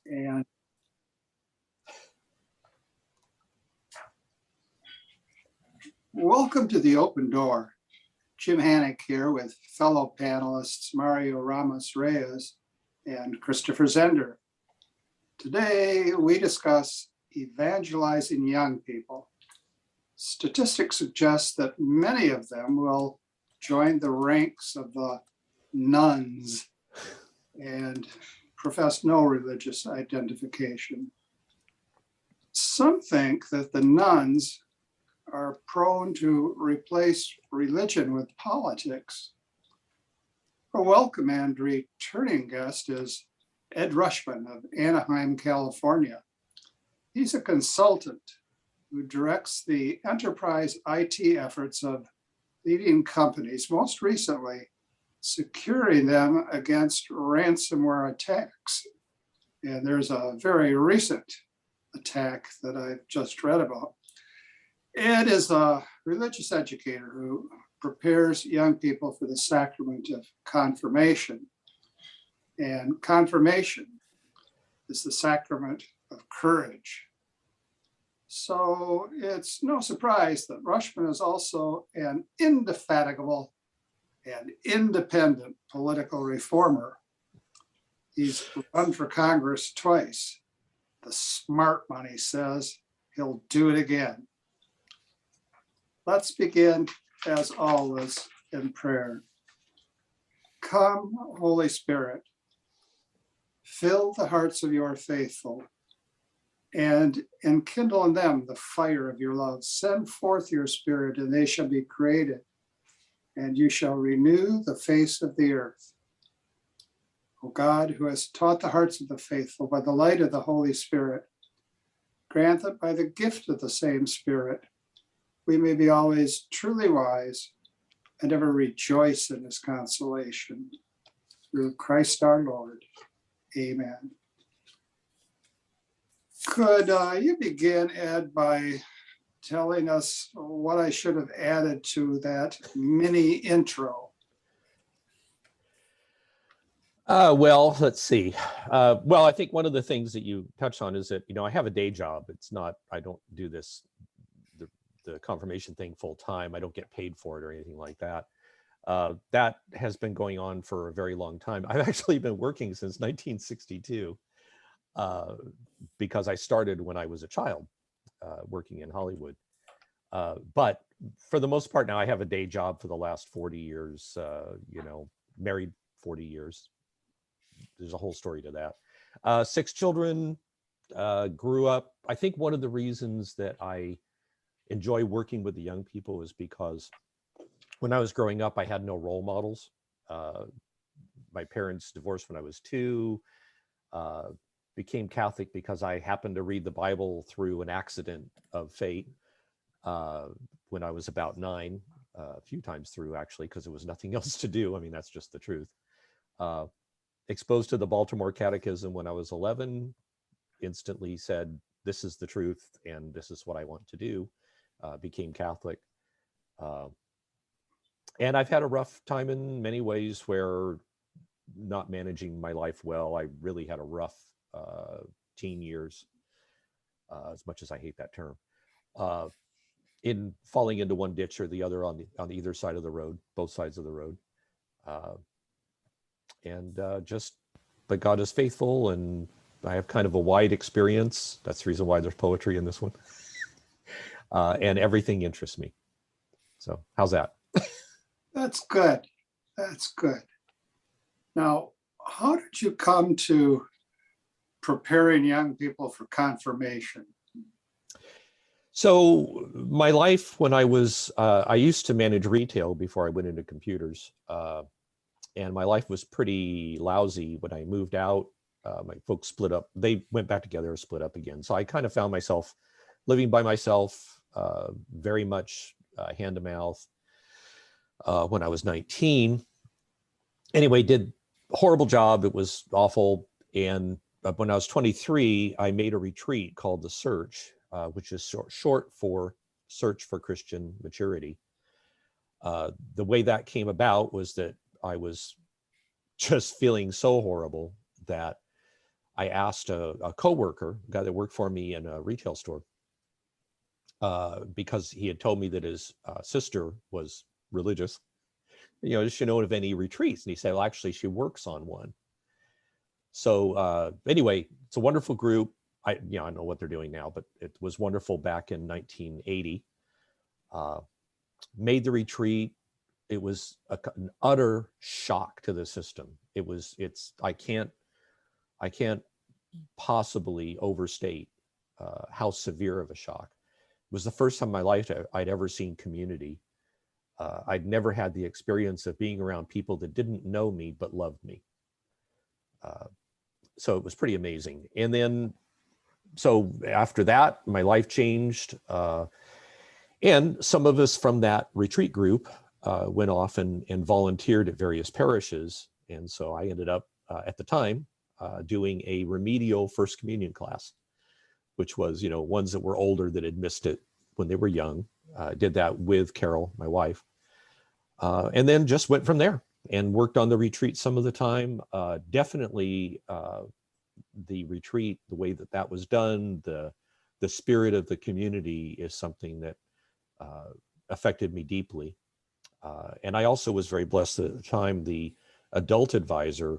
And welcome to The Open Door. Jim Hannick here with fellow panelists Mario Ramos-Reyes and Christopher Zender. Today we discuss evangelizing young people. Statistics suggest that many of them will join the ranks of the nuns and profess no religious identification. Some think that the nuns are prone to replace religion with politics. A welcome and returning guest is Ed Rushman of Anaheim, California. He's a consultant who directs the enterprise IT efforts of leading companies, most recently securing them against ransomware attacks. And there's a very recent attack that I've just read about. Ed is a religious educator who prepares young people for the Sacrament of Confirmation. And confirmation is the sacrament of courage. So it's no surprise that Rushman is also an indefatigable and independent political reformer. He's run for Congress twice. The smart money says he'll do it again. Let's begin, as always, in prayer. Come, Holy Spirit, fill the hearts of your faithful and enkindle in them the fire of your love. Send forth your Spirit, and they shall be created, and you shall renew the face of the earth. O God, who has taught the hearts of the faithful by the light of the Holy Spirit, grant that by the gift of the same Spirit, we may be always truly wise and ever rejoice in his consolation. Through Christ our Lord. Amen. Could you begin, Ed, by telling us what I should have added to that mini intro? Well, let's see. Well, I think one of the things that you touched on is that, I have a day job. It's not, I don't do this, the confirmation thing full time. I don't get paid for it or anything like that. That has been going on for a very long time. I've actually been working since 1962 because I started when I was a child working in Hollywood. But for the most part now, I have a day job for the last 40 years, married 40 years. There's a whole story to that. 6 children, grew up. I think one of the reasons that I enjoy working with the young people is because when I was growing up, I had no role models. My parents divorced when I was 2, became Catholic because I happened to read the Bible through an accident of fate when I was about 9, a few times through actually, because there was nothing else to do. I mean, that's just the truth. Exposed to the Baltimore Catechism when I was 11, instantly said, this is the truth and this is what I want to do. Became Catholic. And I've had a rough time in many ways where not managing my life well. I really had a rough teen years, as much as I hate that term, in falling into one ditch or the other on either side of the road, both sides of the road. But God is faithful, and I have kind of a wide experience. That's the reason why there's poetry in this one. And everything interests me. So how's that? That's good. That's good. Now, how did you come to preparing young people for confirmation? So my life when I was, I used to manage retail before I went into computers. And my life was pretty lousy when I moved out. My folks split up. They went back together or split up again. So I kind of found myself living by myself, very much hand to mouth when I was 19. Anyway, did a horrible job. It was awful. And when I was 23, I made a retreat called The Search, which is short for Search for Christian Maturity. The way that came about was that I was just feeling so horrible that I asked a coworker, a guy that worked for me in a retail store, because he had told me that his sister was religious, does she know of any retreats? And he said, well, actually, she works on one. So anyway, it's a wonderful group. I don't know what they're doing now, but it was wonderful back in 1980. Made the retreat. It was an utter shock to the system. I can't possibly overstate how severe of a shock. It was the first time in my life I'd ever seen community. I'd never had the experience of being around people that didn't know me but loved me. So it was pretty amazing. And then, so after that, my life changed. And some of us from that retreat group went off and volunteered at various parishes. And so I ended up at the time doing a remedial First Communion class, which was, ones that were older that had missed it when they were young. Did that with Carol, my wife, and then just went from there and worked on the retreat some of the time. Definitely the retreat, the way that was done, the spirit of the community is something that affected me deeply. And I also was very blessed at the time. The adult advisor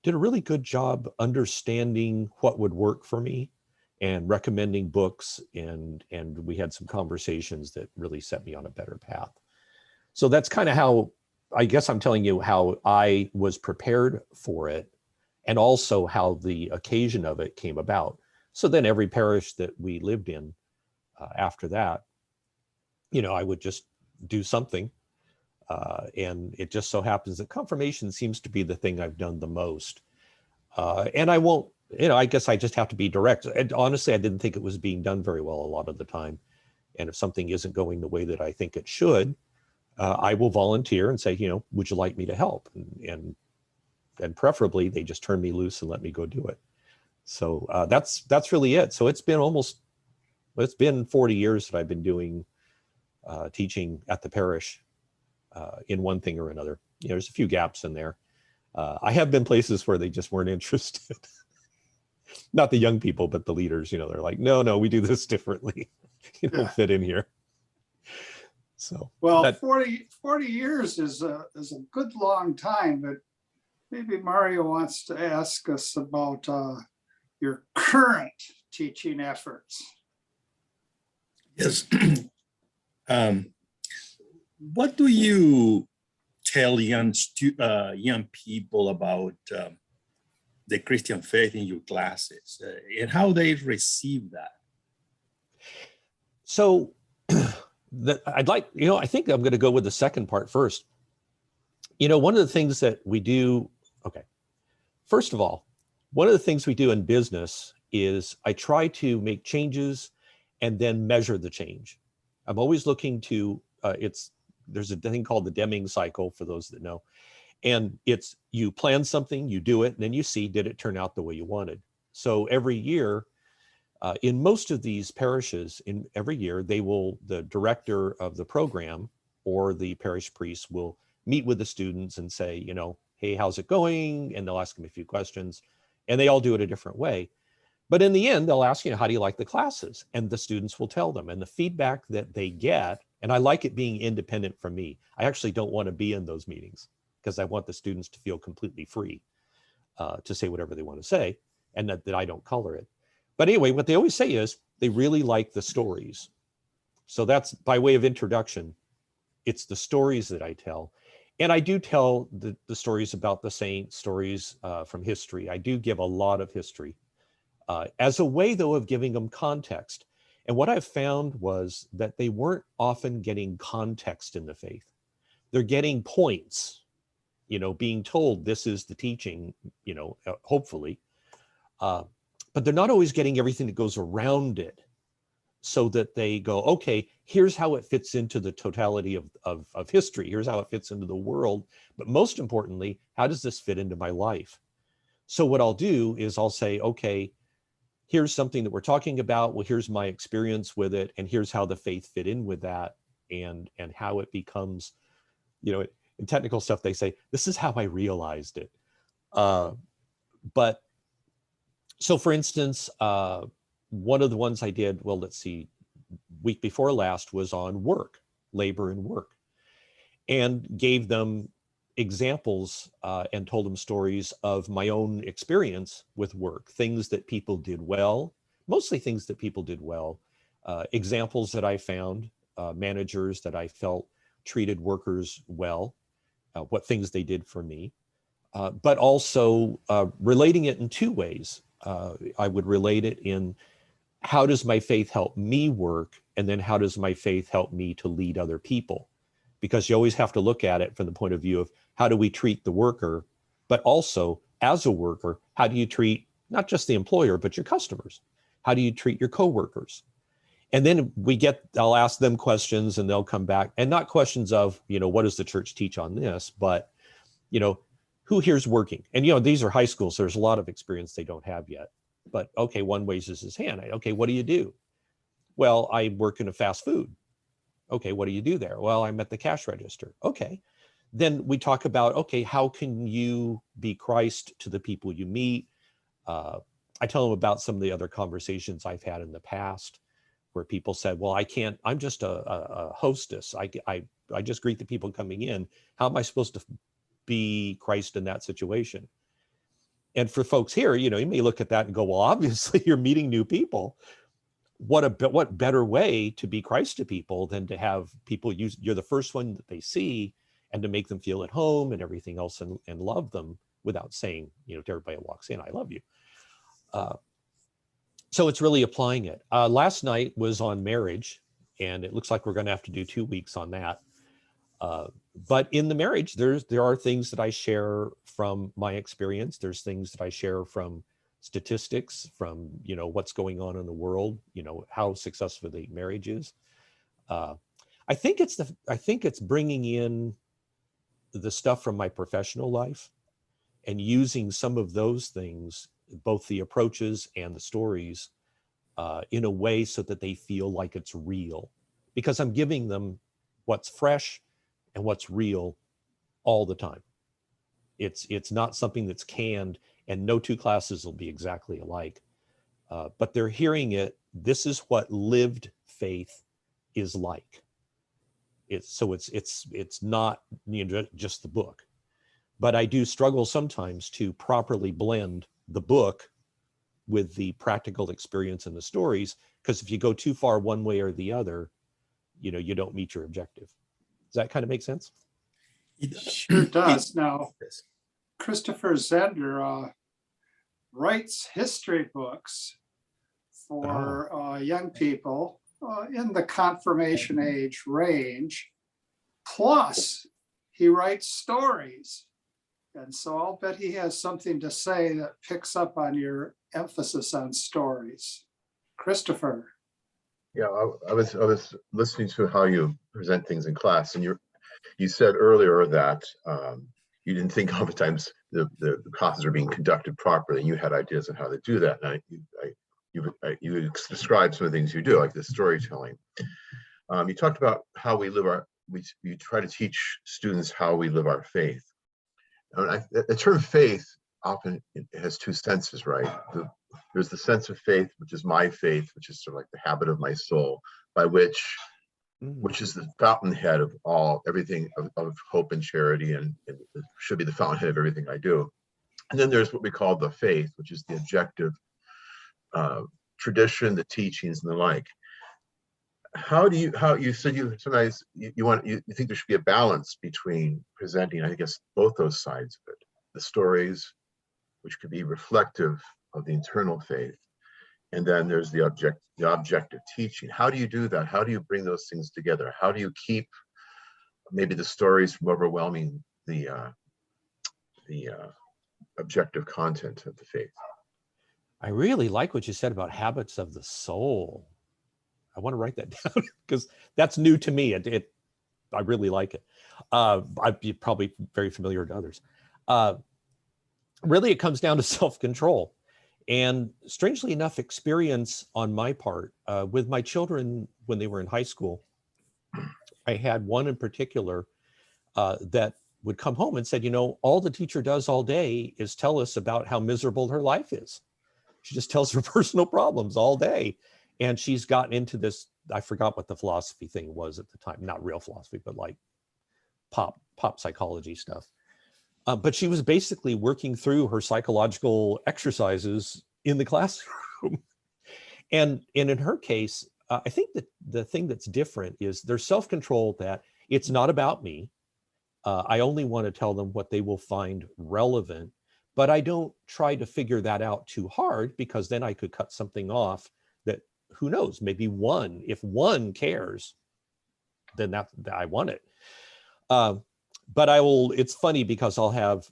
did a really good job understanding what would work for me and recommending books. And we had some conversations that really set me on a better path. So that's kind of how, I guess I'm telling you how I was prepared for it, and also how the occasion of it came about. So then every parish that we lived in after that, I would just do something. And it just so happens that confirmation seems to be the thing I've done the most. And I won't, I guess I just have to be direct. And honestly, I didn't think it was being done very well a lot of the time. And if something isn't going the way that I think it should, I will volunteer and say, would you like me to help? And preferably they just turn me loose and let me go do it. So that's really it. So it's been 40 years that I've been doing teaching at the parish in one thing or another. There's a few gaps in there. I have been places where they just weren't interested. Not the young people, but the leaders, they're like, no, we do this differently. You don't fit in here. So, well, 40 years is a good long time, but maybe Mario wants to ask us about your current teaching efforts. Yes. What do you tell young people about the Christian faith in your classes and how they receive that? So I think I'm going to go with the second part first. One of the things that we do, first of all, one of the things we do in business is I try to make changes and then measure the change. I'm always looking to, there's a thing called the Deming cycle for those that know. And it's, you plan something, you do it, and then you see, did it turn out the way you wanted? So every year, in most of these parishes, every year, the director of the program or the parish priest will meet with the students and say, hey, how's it going? And they'll ask them a few questions, and they all do it a different way. But in the end, they'll ask, how do you like the classes? And the students will tell them. And the feedback that they get, and I like it being independent from me. I actually don't want to be in those meetings because I want the students to feel completely free to say whatever they want to say, and that I don't color it. But anyway, what they always say is they really like the stories. So that's by way of introduction. It's the stories that I tell. And I do tell the stories about the saints, stories from history. I do give a lot of history as a way, though, of giving them context. And what I've found was that they weren't often getting context in the faith. They're getting points, being told this is the teaching, hopefully. But they're not always getting everything that goes around it, so that they go, okay, here's how it fits into the totality of history. Here's how it fits into the world. But most importantly, how does this fit into my life? So what I'll do is I'll say, okay, here's something that we're talking about. Well, here's my experience with it. And here's how the faith fit in with that, and how it becomes, in technical stuff, they say, this is how I realized it. But So for instance, one of the ones I did, well, let's see, week before last was on work, labor and work, and gave them examples and told them stories of my own experience with work, things that people did well, mostly things that people did well, examples that I found, managers that I felt treated workers well, what things they did for me, but also relating it in two ways. I would relate it in how does my faith help me work? And then how does my faith help me to lead other people? Because you always have to look at it from the point of view of how do we treat the worker, but also as a worker, how do you treat not just the employer, but your customers? How do you treat your coworkers? And then I'll ask them questions and they'll come back, and not questions of, what does the church teach on this, but, who here's working? And, these are high schools, so there's a lot of experience they don't have yet. But okay, one raises his hand. Okay, what do you do? Well, I work in a fast food. Okay, what do you do there? Well, I'm at the cash register. Okay, then we talk about, okay, how can you be Christ to the people you meet? I tell them about some of the other conversations I've had in the past where people said, well, I'm just a hostess. I just greet the people coming in. How am I supposed to be Christ in that situation? And for folks here, you may look at that and go, well, obviously you're meeting new people. What better way to be Christ to people than to have people you're the first one that they see, and to make them feel at home and everything else, and love them without saying, to everybody who walks in, I love you. So it's really applying it. Last night was on marriage, and it looks like we're going to have to do 2 weeks on that. But in the marriage, there are things that I share from my experience. There's things that I share from statistics, from what's going on in the world, how successful the marriage is. I think it's bringing in the stuff from my professional life and using some of those things, both the approaches and the stories, in a way so that they feel like it's real, because I'm giving them what's fresh and what's real all the time. It's not something that's canned, and no two classes will be exactly alike, but they're hearing it. This is what lived faith is like. It's not just the book, but I do struggle sometimes to properly blend the book with the practical experience and the stories, because if you go too far one way or the other, you don't meet your objective. Does that kind of make sense? It sure does. Now, Christopher Zender writes history books for young people in the confirmation age range. Plus, he writes stories. And so I'll bet he has something to say that picks up on your emphasis on stories. Christopher. Yeah, I was listening to how you present things in class, and you said earlier that you didn't think oftentimes the classes are being conducted properly, and you had ideas on how to do that. And you described some of the things you do, like the storytelling. You talked about how we try to teach students how we live our faith. And the term faith often has two senses, right? There's the sense of faith, which is my faith, which is sort of like the habit of my soul, by which is the fountainhead of everything of hope and charity, and it should be the fountainhead of everything I do. And then there's what we call the faith, which is the objective tradition, the teachings, and the like. How you said you sometimes you think there should be a balance between presenting, I guess, both those sides of it, the stories, which could be reflective of the internal faith, and then there's the objective teaching. How do you do that? How do you bring those things together? How do you keep maybe the stories from overwhelming the objective content of the faith? I really like what you said about habits of the soul. I want to write that down because that's new to me. I really like it. I'd be probably very familiar to others. Really, it comes down to self-control. And strangely enough, experience on my part with my children when they were in high school. I had one in particular that would come home and said, all the teacher does all day is tell us about how miserable her life is. She just tells her personal problems all day. And she's gotten into this, I forgot what the philosophy thing was at the time, not real philosophy, but like pop psychology stuff. But she was basically working through her psychological exercises in the classroom. And in her case, I think that the thing that's different is there's self-control, that it's not about me. I only want to tell them what they will find relevant, but I don't try to figure that out too hard, because then I could cut something off that, who knows, maybe if one cares, then I want it. But it's funny because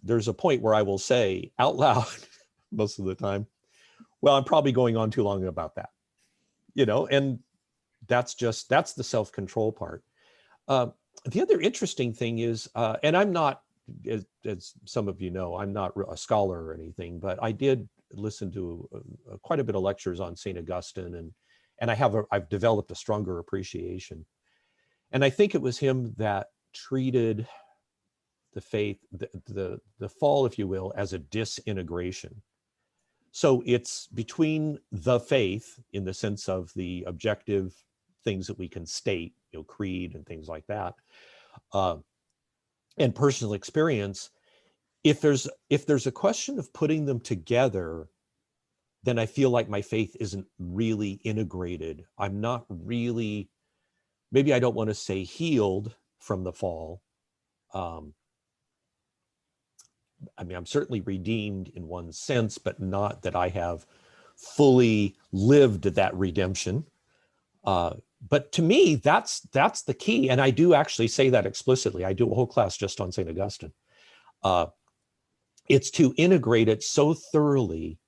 there's a point where I will say out loud most of the time, well, I'm probably going on too long about that, and that's the self-control part. The other interesting thing is, and I'm not, as some of you know, I'm not a scholar or anything, but I did listen to quite a bit of lectures on St. Augustine, and I've developed a stronger appreciation. And I think it was him that treated the faith, the fall, if you will, as a disintegration. So it's between the faith, in the sense of the objective things that we can state, creed and things like that, and personal experience. If there's a question of putting them together, then I feel like my faith isn't really integrated. I'm not really, maybe I don't want to say healed from the fall. I'm certainly redeemed in one sense, but not that I have fully lived that redemption. But to me, that's the key. And I do actually say that explicitly. I do a whole class just on St. Augustine. It's to integrate it so thoroughly.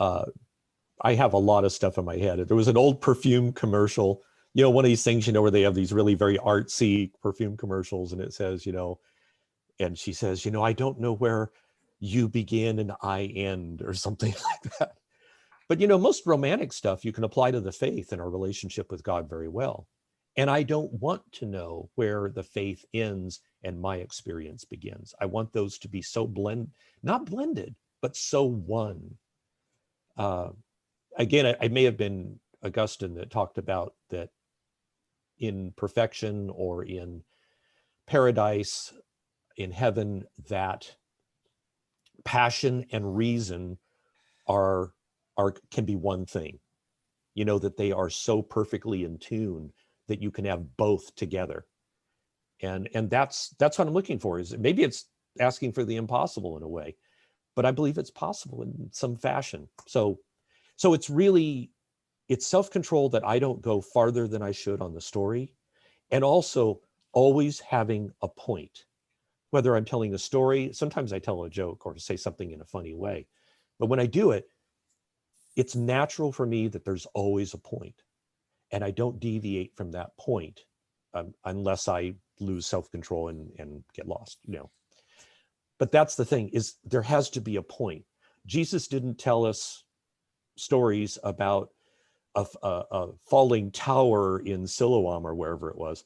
I have a lot of stuff in my head. There was an old perfume commercial, one of these things, where they have these really very artsy perfume commercials, and it says, and she says, I don't know where you begin and I end, or something like that. But, most romantic stuff you can apply to the faith and our relationship with God very well. And I don't want to know where the faith ends and my experience begins. I want those to be so not blended, but so one. Again, I may have been Augustine that talked about that in perfection or in paradise, in heaven, that passion and reason can be one thing, that they are so perfectly in tune that you can have both together. And that's what I'm looking for. Is maybe it's asking for the impossible in a way, but I believe it's possible in some fashion. So it's self-control that I don't go farther than I should on the story, and also always having a point. Whether I'm telling a story, sometimes I tell a joke or say something in a funny way, but when I do it, it's natural for me that there's always a point, and I don't deviate from that point unless I lose self-control and get lost, But that's the thing, is there has to be a point. Jesus didn't tell us stories about a falling tower in Siloam or wherever it was,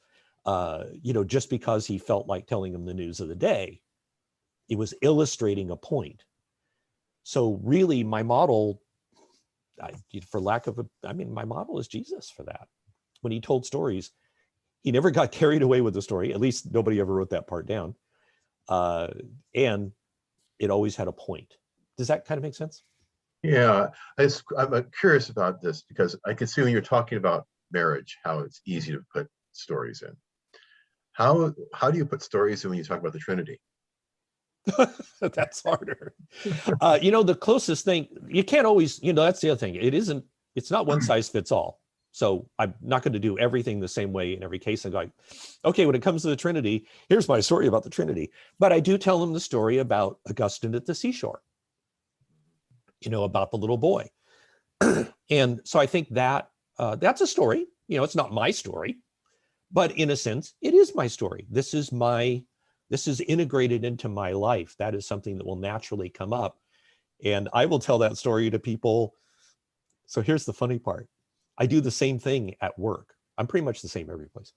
just because he felt like telling them the news of the day. It was illustrating a point. So really my model, my model is Jesus for that. When he told stories, he never got carried away with the story. At least nobody ever wrote that part down. And it always had a point. Does that kind of make sense? Yeah, I'm curious about this, because I can see when you're talking about marriage, how it's easy to put stories in. How do you put stories in when you talk about the Trinity? That's harder. The closest thing, you can't always, that's the other thing. It's not one size fits all. So I'm not going to do everything the same way in every case and go, okay, when it comes to the Trinity, here's my story about the Trinity. But I do tell them the story about Augustine at the seashore, about the little boy. And so I think that that's a story. It's not my story, but in a sense, it is my story. This is integrated into my life. That is something that will naturally come up. And I will tell that story to people. So here's the funny part. I do the same thing at work. I'm pretty much the same every place.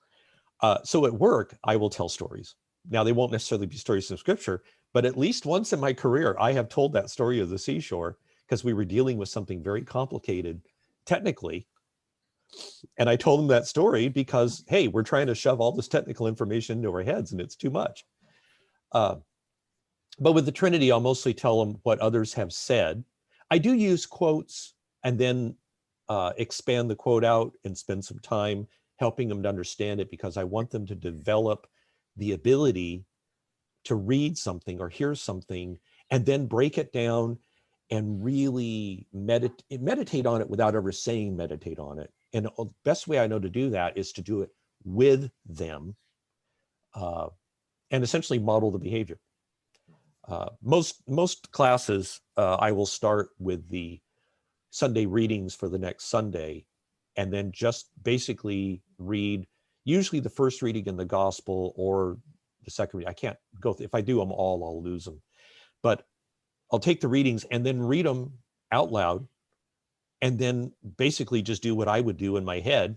So at work, I will tell stories. Now, they won't necessarily be stories from scripture, but at least once in my career, I have told that story of the seashore, because we were dealing with something very complicated technically. And I told them that story because, hey, we're trying to shove all this technical information into our heads and it's too much. But with the Trinity, I'll mostly tell them what others have said. I do use quotes and then expand the quote out and spend some time helping them to understand it, because I want them to develop the ability to read something or hear something and then break it down and really meditate on it without ever saying meditate on it. And the best way I know to do that is to do it with them and essentially model the behavior. Most classes, I will start with the Sunday readings for the next Sunday, and then just basically read usually the first reading in the gospel or the second reading. I can't go, if I do them all, I'll lose them. But I'll take the readings and then read them out loud, and then basically just do what I would do in my head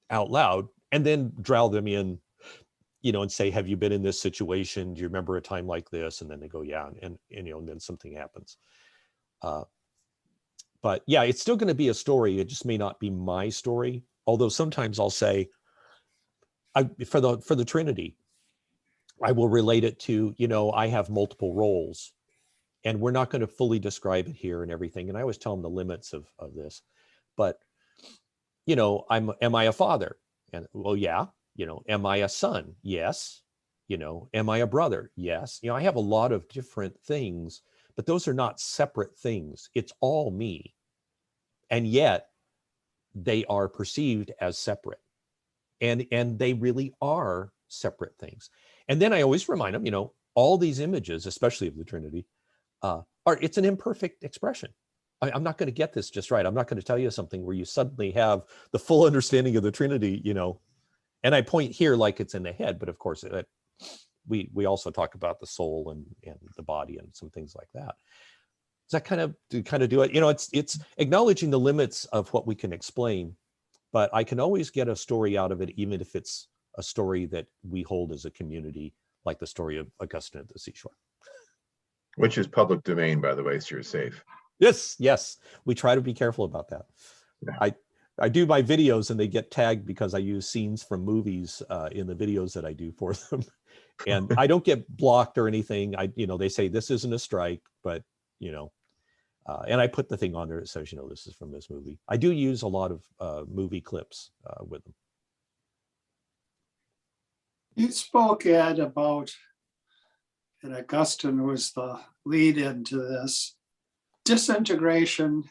out loud, and then draw them in, and say, have you been in this situation? Do you remember a time like this? And then they go, yeah. And then something happens. But yeah, it's still going to be a story. It just may not be my story. Although sometimes I'll say, for the Trinity, I will relate it to, I have multiple roles, and we're not going to fully describe it here and everything. And I always tell them the limits of this. But, am I a father? And well, yeah. Am I a son? Yes. Am I a brother? Yes. I have a lot of different things, but those are not separate things. It's all me. And yet they are perceived as separate. And they really are separate things. And then I always remind them, all these images, especially of the Trinity, it's an imperfect expression. I'm not going to get this just right. I'm not going to tell you something where you suddenly have the full understanding of the Trinity, and I point here like it's in the head, but of course we also talk about the soul and the body and some things like that. Does that kind of do it? It's acknowledging the limits of what we can explain, but I can always get a story out of it, even if it's a story that we hold as a community, like the story of Augustine at the seashore. Which is public domain, by the way, so you're safe. Yes. We try to be careful about that. Yeah. I do my videos and they get tagged because I use scenes from movies in the videos that I do for them. And I don't get blocked or anything. They say this isn't a strike, but, and I put the thing on there that says, this is from this movie. I do use a lot of movie clips with them. You spoke, Ed, about, and Augustine was the lead into this, disintegration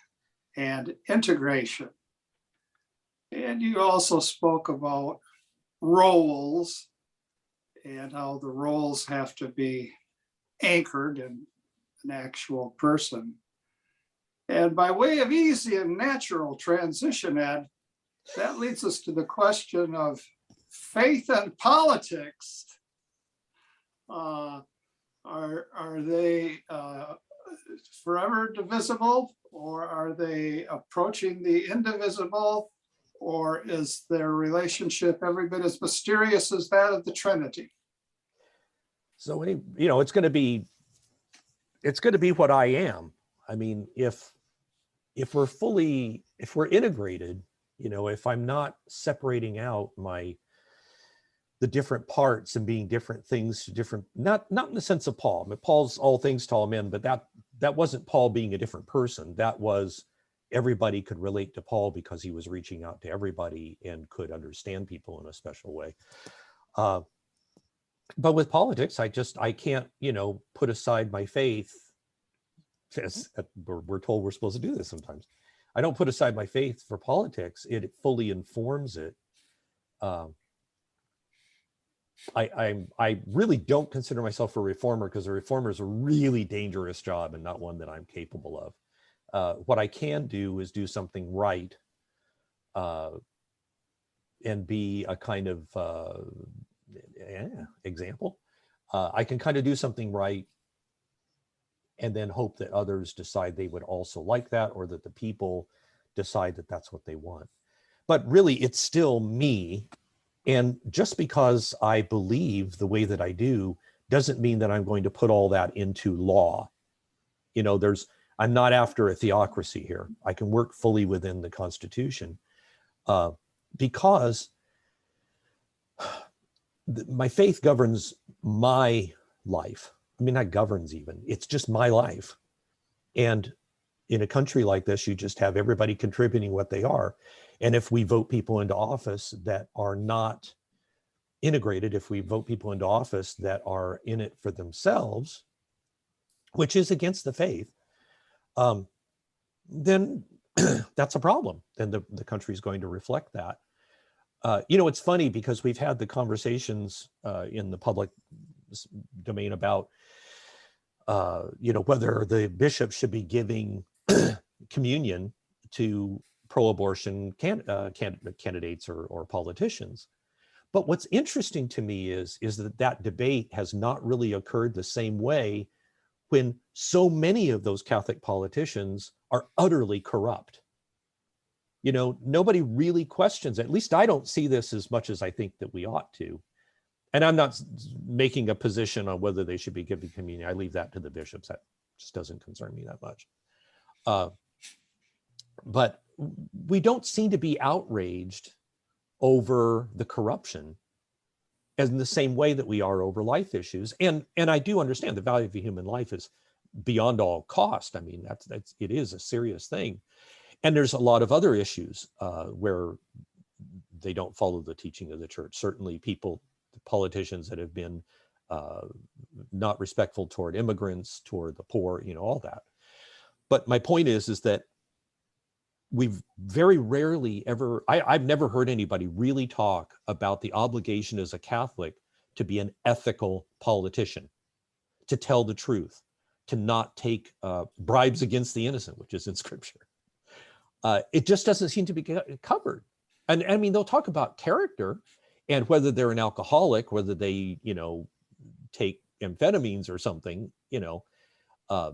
and integration. And you also spoke about roles and how the roles have to be anchored in an actual person. And by way of easy and natural transition, Ed, that leads us to the question of faith and politics. Are they forever divisible, or are they approaching the indivisible, or is their relationship every bit as mysterious as that of the Trinity? So it's going to be what I am. I mean, if we're integrated, if I'm not separating out the different parts and being different things to different, not in the sense of Paul. I mean, Paul's all things to all men, but that wasn't Paul being a different person. That was everybody could relate to Paul because he was reaching out to everybody and could understand people in a special way. But with politics, I can't, put aside my faith. As we're told we're supposed to do this sometimes. I don't put aside my faith for politics. It fully informs it. I really don't consider myself a reformer, because a reformer is a really dangerous job and not one that I'm capable of. What I can do is do something right and be a kind of example. I can kind of do something right and then hope that others decide they would also like that, or that the people decide that that's what they want. But really, it's still me. And just because I believe the way that I do doesn't mean that I'm going to put all that into law. I'm not after a theocracy here. I can work fully within the Constitution because my faith governs my life. I mean, not governs even, it's just my life. And in a country like this, you just have everybody contributing what they are. And if we vote people into office that are not integrated, if we vote people into office that are in it for themselves, which is against the faith, then that's a problem. Then the country is going to reflect that. It's funny because we've had the conversations in the public domain about, whether the bishop should be giving communion to pro-abortion candidates or politicians. But what's interesting to me is that debate has not really occurred the same way when so many of those Catholic politicians are utterly corrupt. Nobody really questions, at least I don't see this as much as I think that we ought to. And I'm not making a position on whether they should be giving communion. I leave that to the bishops. That just doesn't concern me that much. But we don't seem to be outraged over the corruption as in the same way that we are over life issues. And I do understand the value of a human life is beyond all cost. I mean, it is a serious thing. And there's a lot of other issues where they don't follow the teaching of the church. Certainly politicians that have been not respectful toward immigrants, toward the poor, all that. But my point is that we've very rarely ever, I've never heard anybody really talk about the obligation as a Catholic to be an ethical politician, to tell the truth, to not take bribes against the innocent, which is in Scripture. It just doesn't seem to be covered. And I mean, they'll talk about character and whether they're an alcoholic, whether they, take amphetamines or something,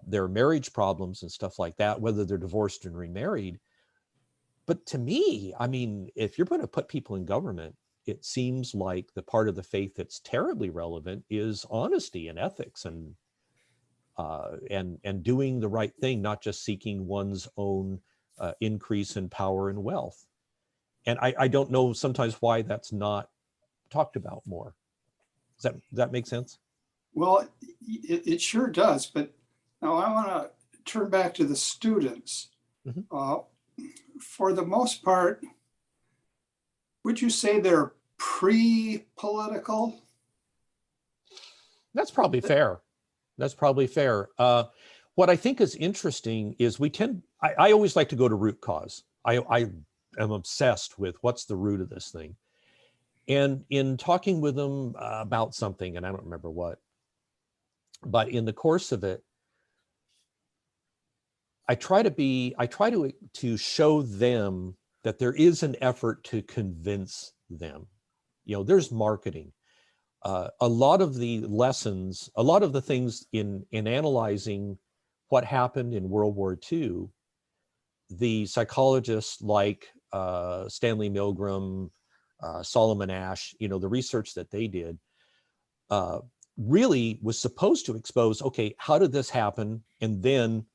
their marriage problems and stuff like that, whether they're divorced and remarried. But to me, I mean, if you're going to put people in government, it seems like the part of the faith that's terribly relevant is honesty and ethics and doing the right thing, not just seeking one's own increase in power and wealth. And I don't know sometimes why that's not talked about more. Does that make sense? Well, it sure does. But now I want to turn back to the students. Mm-hmm. For the most part, would you say they're pre-political? That's probably fair. What I think is interesting is I always like to go to root cause. I am obsessed with what's the root of this thing. And in talking with them about something, and I don't remember what, but in the course of it, I try to show them that there is an effort to convince them. There's marketing. A lot of the lessons, a lot of the things in analyzing what happened in World War II, the psychologists like Stanley Milgram, Solomon Asch, the research that they did really was supposed to expose, okay, how did this happen? And then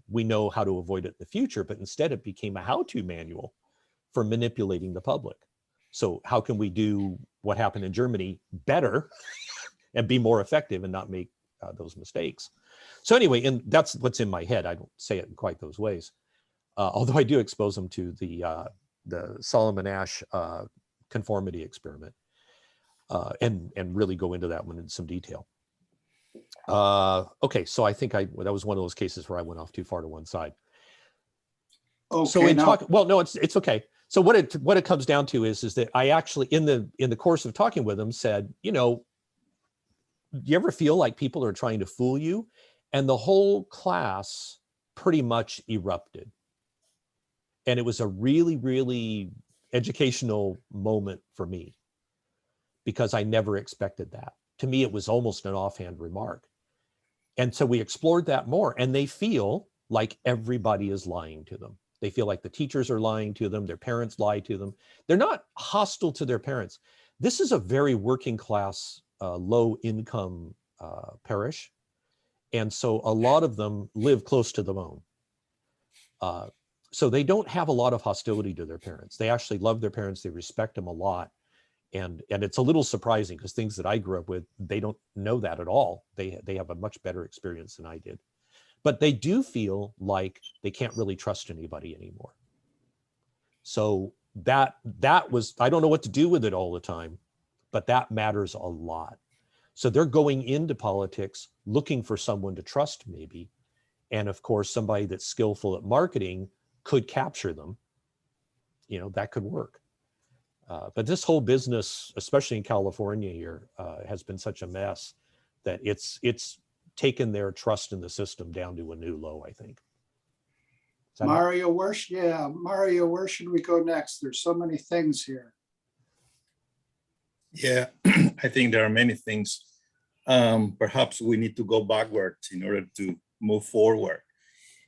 we know how to avoid it in the future, but instead it became a how-to manual for manipulating the public. So how can we do what happened in Germany better and be more effective and not make those mistakes? So anyway, and that's what's in my head. I don't say it in quite those ways, although I do expose them to the Solomon Asch conformity experiment and really go into that one in some detail. Okay, so I think that was one of those cases where I went off too far to one side. Okay. So it's okay. So what it comes down to is that I actually in the course of talking with them said, do you ever feel like people are trying to fool you? And the whole class pretty much erupted. And it was a really, really educational moment for me because I never expected that. To me, it was almost an offhand remark. And so we explored that more, and they feel like everybody is lying to them. They feel like the teachers are lying to them. Their parents lie to them. They're not hostile to their parents. This is a very working class, low income parish. And so a lot of them live close to the bone. So they don't have a lot of hostility to their parents. They actually love their parents. They respect them a lot. And it's a little surprising because things that I grew up with, they don't know that at all. They have a much better experience than I did. But they do feel like they can't really trust anybody anymore. So that was, I don't know what to do with it all the time, but that matters a lot. So they're going into politics looking for someone to trust maybe. And of course, somebody that's skillful at marketing could capture them. You know, that could work. But this whole business, especially in California here, has been such a mess that it's taken their trust in the system down to a new low, I think. Mario, where should we go next? There's so many things here. Yeah, I think there are many things. Perhaps we need to go backwards in order to move forward.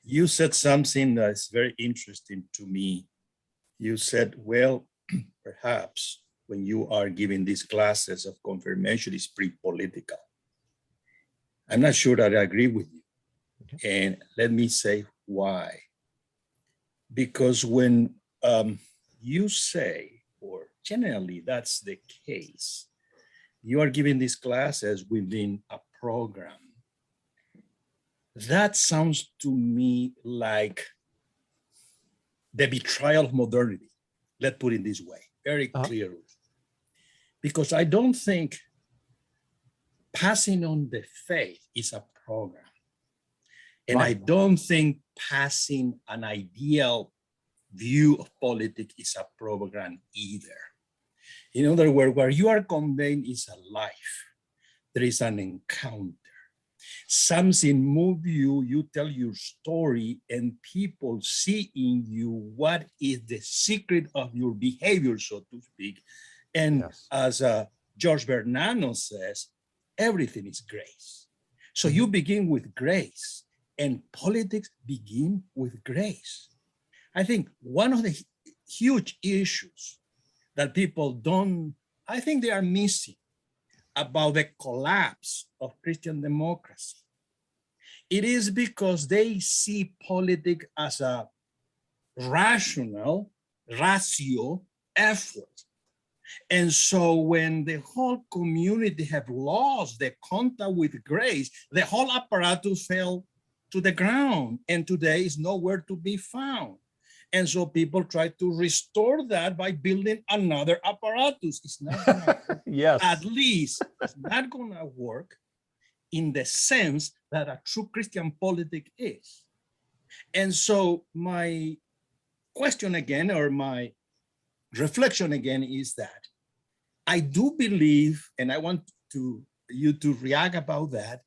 You said something that's very interesting to me. You said, well, perhaps when you are giving these classes of confirmation, it's pre-political. I'm not sure that I agree with you. Okay. And let me say why. Because when you say, or generally that's the case, you are giving these classes within a program. That sounds to me like the betrayal of modernity. Let's put it this way, very clearly. Because I don't think passing on the faith is a program. And right. I don't think passing an ideal view of politics is a program either. In other words, where you are conveying is a life. There is an encounter. Something moves you, you tell your story, and people see in you what is the secret of your behavior, so to speak. And yes. As George Bernano says, everything is grace. So you begin with grace, and politics begin with grace. I think one of the huge issues that people don't, I think they are missing about the collapse of Christian democracy. It is because they see politics as a rational, ratio effort. And so when the whole community have lost the contact with grace, the whole apparatus fell to the ground, and today is nowhere to be found. And so people try to restore that by building another apparatus. It's not gonna work. Yes. At least it's not gonna work in the sense that a true Christian politic is. And so my question again, or my reflection again, is that I do believe, and I want you to react about that,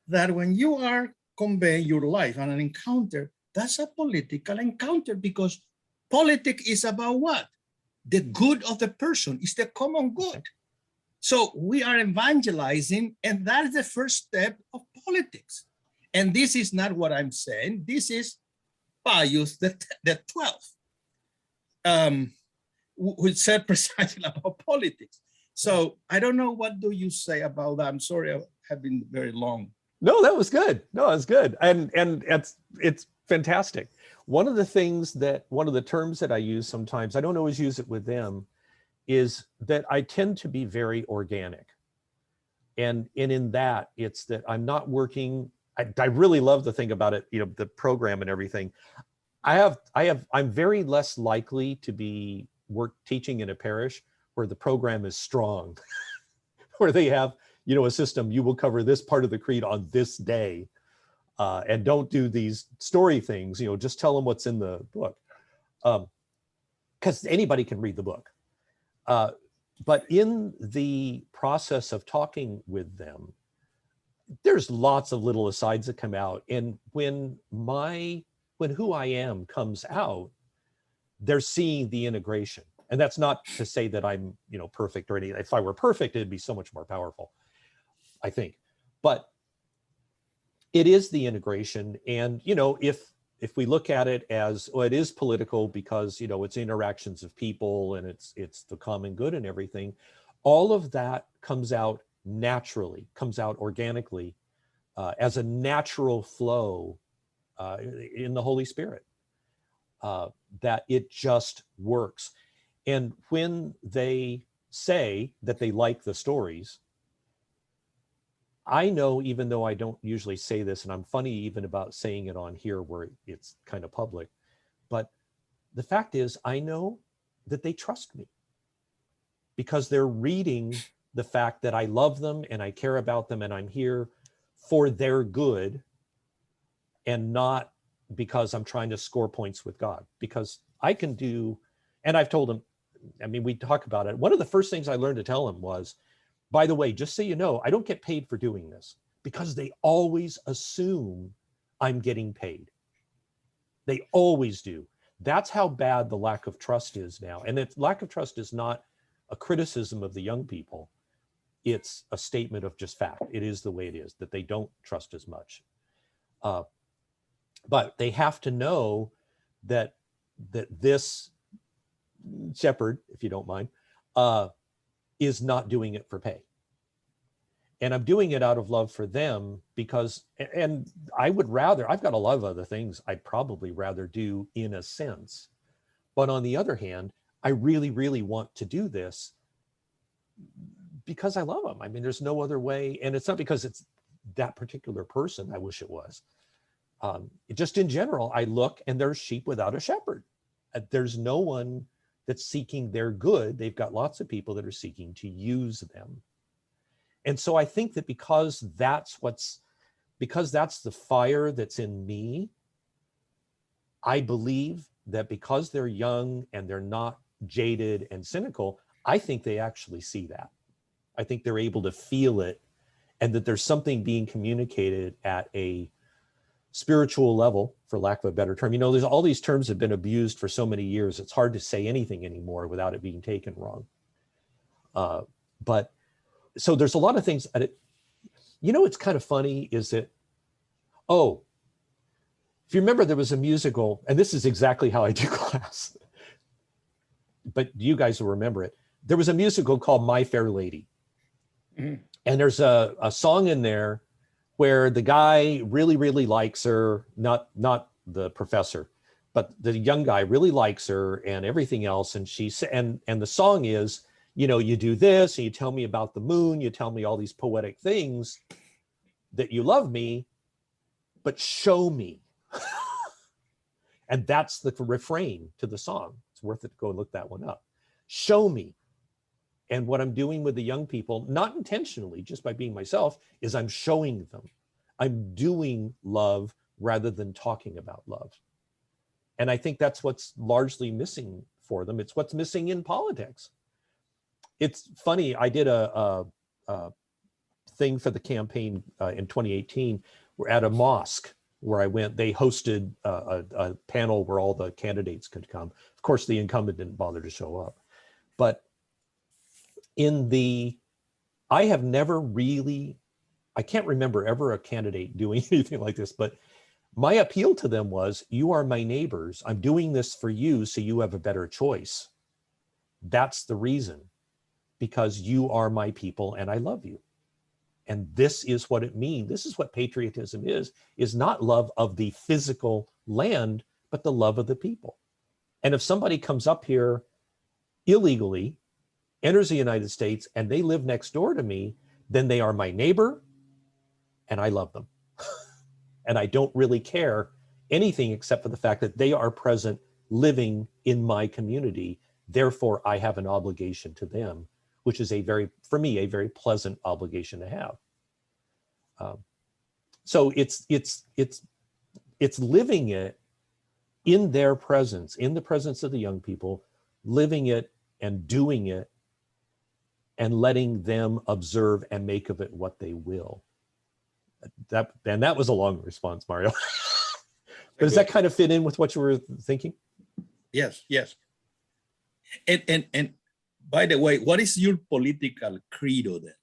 that when you are conveying your life on an encounter, that's a political encounter, because politics is about what? The good of the person, is the common good. So we are evangelizing, and that's the first step of politics. And this is not what I'm saying. This is Pius the 12th, who said precisely about politics. So I don't know, what do you say about that? I'm sorry, I have been very long. No, that was good. No, it's good. And it's fantastic. One of the terms that I use sometimes, I don't always use it with them, is that I tend to be very organic. And in that, it's that I'm not working, I really love the thing about it, the program and everything. I'm very less likely to be teaching in a parish where the program is strong, where they have, a system, you will cover this part of the creed on this day, and don't do these story things, just tell them what's in the book. Because anybody can read the book. But in the process of talking with them, there's lots of little asides that come out. And when who I am comes out, they're seeing the integration. And that's not to say that I'm, perfect or anything. If I were perfect, it'd be so much more powerful, I think. But it is the integration. And, if we look at it as, well, it is political because, it's interactions of people and it's the common good and everything, all of that comes out naturally, comes out organically as a natural flow in the Holy Spirit, that it just works. And when they say that they like the stories, I know, even though I don't usually say this, and I'm funny even about saying it on here where it's kind of public, but the fact is, I know that they trust me because they're reading the fact that I love them and I care about them and I'm here for their good and not because I'm trying to score points with God. Because I can do, and I've told them, I mean, we talk about it. One of the first things I learned to tell them was, by the way, just so you know, I don't get paid for doing this, because they always assume I'm getting paid. They always do. That's how bad the lack of trust is now. And that lack of trust is not a criticism of the young people. It's a statement of just fact. It is the way it is, that they don't trust as much. But they have to know that this shepherd, if you don't mind, is not doing it for pay. And I'm doing it out of love for them because, and I would rather, I've got a lot of other things I'd probably rather do in a sense. But on the other hand, I really, really want to do this because I love them. I mean, there's no other way. And it's not because it's that particular person. I wish it was. Just in general, I look and there's sheep without a shepherd. There's no one that's seeking their good. They've got lots of people that are seeking to use them. And so I think that because that's the fire that's in me, I believe that because they're young and they're not jaded and cynical, I think they actually see that. I think they're able to feel it, and that there's something being communicated at a spiritual level, for lack of a better term. You know, there's all these terms have been abused for so many years. It's hard to say anything anymore without it being taken wrong. But so there's a lot of things at it. You know, what's kind of funny is that, oh, if you remember, there was a musical, and this is exactly how I do class, but you guys will remember it. There was a musical called My Fair Lady. Mm-hmm. And there's a song in there where the guy really, really likes her, not the professor, but the young guy really likes her and everything else. And and the song is, you know, you do this and you tell me about the moon, you tell me all these poetic things that you love me, but show me. And that's the refrain to the song. It's worth it to go look that one up. Show me. And what I'm doing with the young people, not intentionally, just by being myself, is I'm showing them. I'm doing love rather than talking about love. And I think that's what's largely missing for them. It's what's missing in politics. It's funny, I did a thing for the campaign in 2018. We're at a mosque where I went. They hosted a panel where all the candidates could come. Of course, the incumbent didn't bother to show up. But I have never really, I can't remember ever a candidate doing anything like this, but my appeal to them was, you are my neighbors. I'm doing this for you so you have a better choice. That's the reason, because you are my people and I love you. And this is what it means. This is what patriotism is not love of the physical land, but the love of the people. And if somebody comes up here illegally, enters the United States, and they live next door to me, then they are my neighbor and I love them. And I don't really care anything except for the fact that they are present, living in my community. Therefore, I have an obligation to them, which is for me, a very pleasant obligation to have. So it's living it in their presence, in the presence of the young people, living it and doing it, and letting them observe and make of it what they will. That was a long response, Mario. But does that kind of fit in with what you were thinking? Yes. And by the way, what is your political credo then?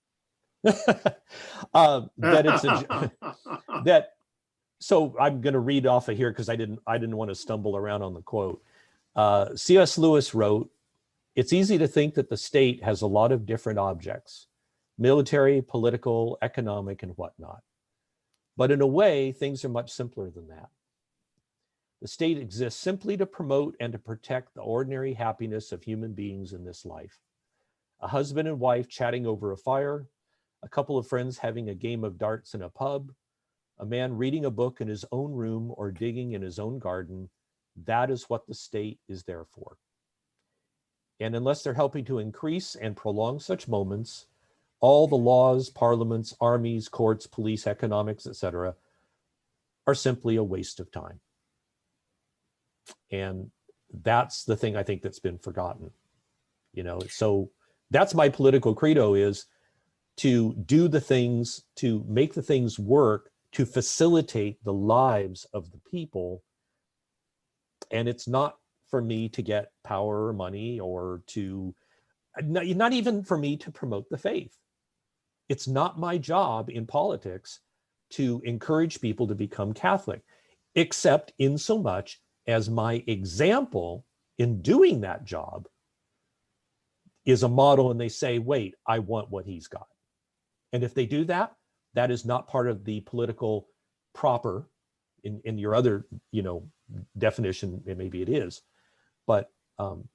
So I'm going to read off of here because I didn't want to stumble around on the quote. C.S. Lewis wrote, "It's easy to think that the state has a lot of different objects, military, political, economic, and whatnot. But in a way, things are much simpler than that. The state exists simply to promote and to protect the ordinary happiness of human beings in this life. A husband and wife chatting over a fire, a couple of friends having a game of darts in a pub, a man reading a book in his own room or digging in his own garden. That is what the state is there for. And unless they're helping to increase and prolong such moments, all the laws, parliaments, armies, courts, police, economics, etc., are simply a waste of time. And that's the thing I think that's been forgotten. You know, so that's my political credo, is to do the things, to make the things work, to facilitate the lives of the people. And it's not for me to get power or money, or to, not even for me to promote the faith. It's not my job in politics to encourage people to become Catholic, except in so much as my example in doing that job is a model, and they say, wait, I want what he's got. And if they do that, that is not part of the political proper in your other, you know, definition, and maybe it is, but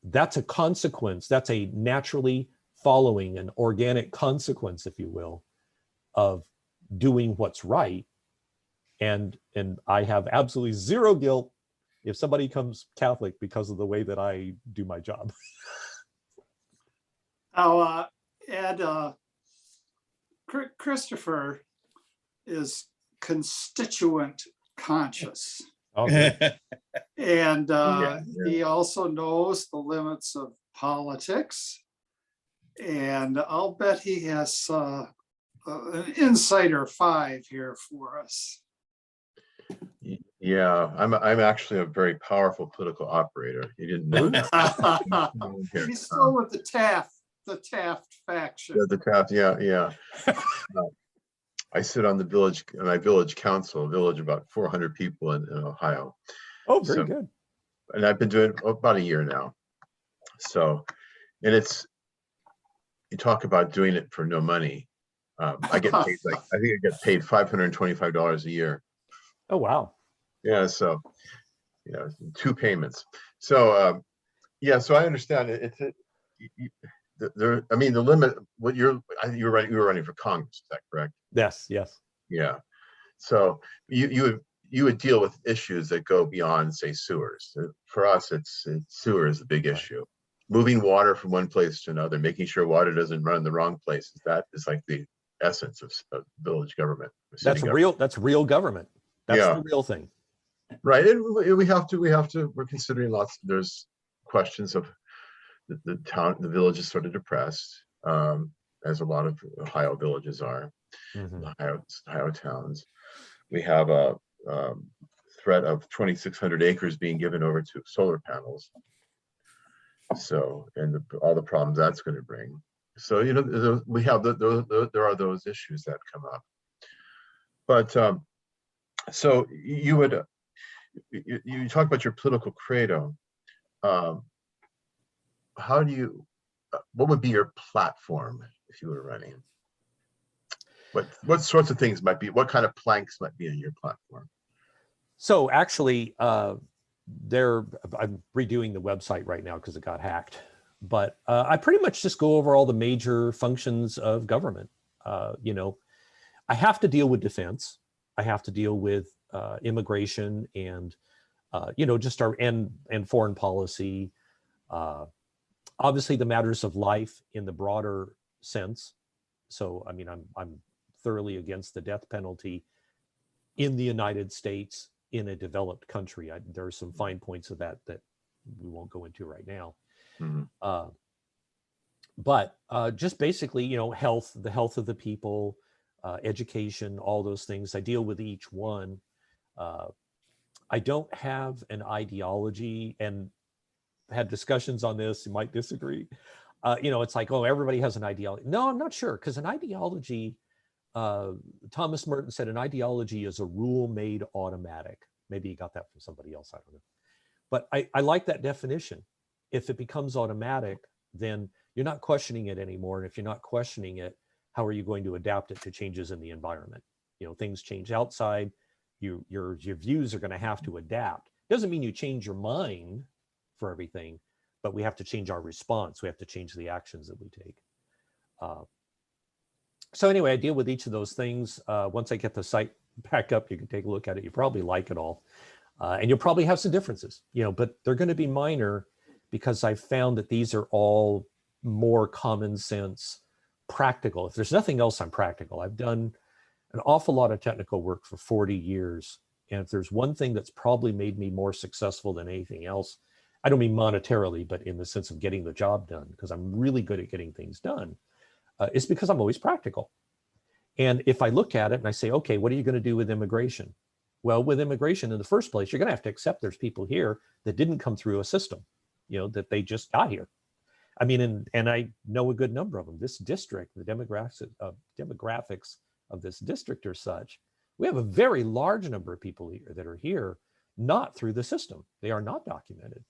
that's a consequence. That's a naturally following, an organic consequence, if you will, of doing what's right. And I have absolutely zero guilt if somebody becomes Catholic because of the way that I do my job. Now, Ed, Christopher is constituent conscious. Okay. And Yeah. he also knows the limits of politics. And I'll bet he has an insider 5 here for us. Yeah, I'm actually a very powerful political operator. You didn't know that. He's still with the Taft faction. The Taft, yeah. I sit on my village council, a village about 400 people in Ohio. Oh, very good. And I've been doing it about a year now. So, and you talk about doing it for no money. I get paid I think I get paid $525 a year. Oh, wow. Yeah, so, you know, 2 payments. So, yeah, so I understand it. I mean, the limit, you were running for Congress, is that correct? Yes. Yeah. So you would deal with issues that go beyond, say, sewers. For us, sewer is the big issue. Moving water from one place to another, making sure water doesn't run in the wrong places. That is like the essence of village government. That's real government. That's the real thing. Right. And we're considering there's questions of the village is sort of depressed, as a lot of Ohio villages are, Ohio towns. We have a threat of 2,600 acres being given over to solar panels. So, and all the problems that's going to bring. So, you know, we have there are those issues that come up. But so you talk about your political credo. How do you, what would be your platform if you were running? What sorts of things might be, what kind of planks might be in your platform? So actually, I'm redoing the website right now because it got hacked. But I pretty much just go over all the major functions of government. You know, I have to deal with defense. I have to deal with immigration and, you know, just and foreign policy. Obviously, the matters of life in the broader sense. So, I mean, I'm thoroughly against the death penalty in the United States in a developed country. There are some fine points of that we won't go into right now. But just basically, you know, the health of the people, education, all those things. I deal with each one. I don't have an ideology, and had discussions on this. You might disagree. You know, it's like, oh, everybody has an ideology. No, I'm not sure, because an ideology, Thomas Merton said, an ideology is a rule made automatic. Maybe he got that from somebody else, I don't know. But I like that definition. If it becomes automatic, then you're not questioning it anymore. And if you're not questioning it, how are you going to adapt it to changes in the environment? Things change outside. Your views are going to have to adapt. Doesn't mean you change your mind for everything, but we have to change our response. We have to change the actions that we take. So anyway, I deal with each of those things. Once I get the site back up, you can take a look at it. You probably like it all. And you'll probably have some differences, but they're going to be minor because I've found that these are all more common sense, practical. If there's nothing else, I'm practical. I've done an awful lot of technical work for 40 years. And if there's one thing that's probably made me more successful than anything else, I don't mean monetarily, but in the sense of getting the job done, because I'm really good at getting things done, it's because I'm always practical. And if I look at it and I say, okay, what are you going to do with immigration? Well, with immigration in the first place, you're going to have to accept there's people here that didn't come through a system, that they just got here. I mean, and I know a good number of them. This district, the demographics of this district are such, we have a very large number of people here that are here not through the system. They are not documented.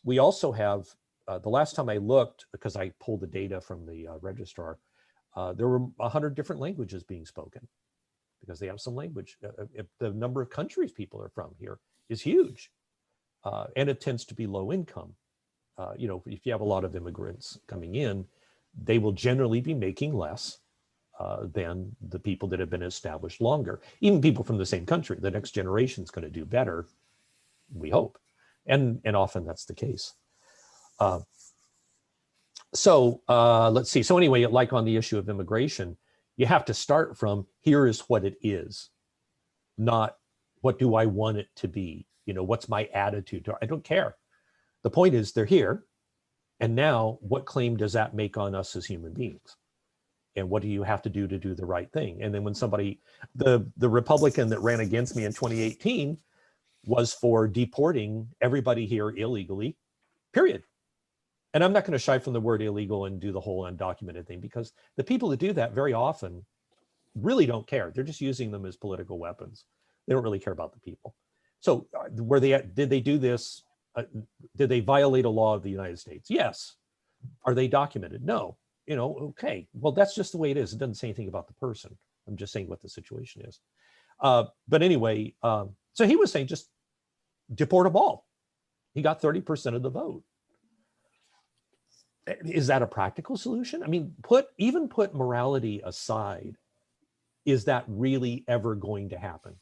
We also have, the last time I looked, because I pulled the data from the registrar, there were 100 different languages being spoken because they have some language. The number of countries people are from here is huge. And it tends to be low income. If you have a lot of immigrants coming in, they will generally be making less than the people that have been established longer. Even people from the same country, the next generation is going to do better, we hope. And often that's the case. Let's see. So anyway, like on the issue of immigration, you have to start from here is what it is, not what do I want it to be? What's my attitude? I don't care. The point is they're here. And now what claim does that make on us as human beings? And what do you have to do the right thing? And then when somebody, the Republican that ran against me in 2018 was for deporting everybody here illegally, period. And I'm not going to shy from the word illegal and do the whole undocumented thing, because the people that do that very often really don't care. They're just using them as political weapons. They don't really care about the people. So did they do this? Did they violate a law of the United States? Yes. Are they documented? No. Okay, well, that's just the way it is. It doesn't say anything about the person. I'm just saying what the situation is. But anyway, so he was saying just deport them all. He got 30% of the vote. Is that a practical solution? I mean, put morality aside. Is that really ever going to happen?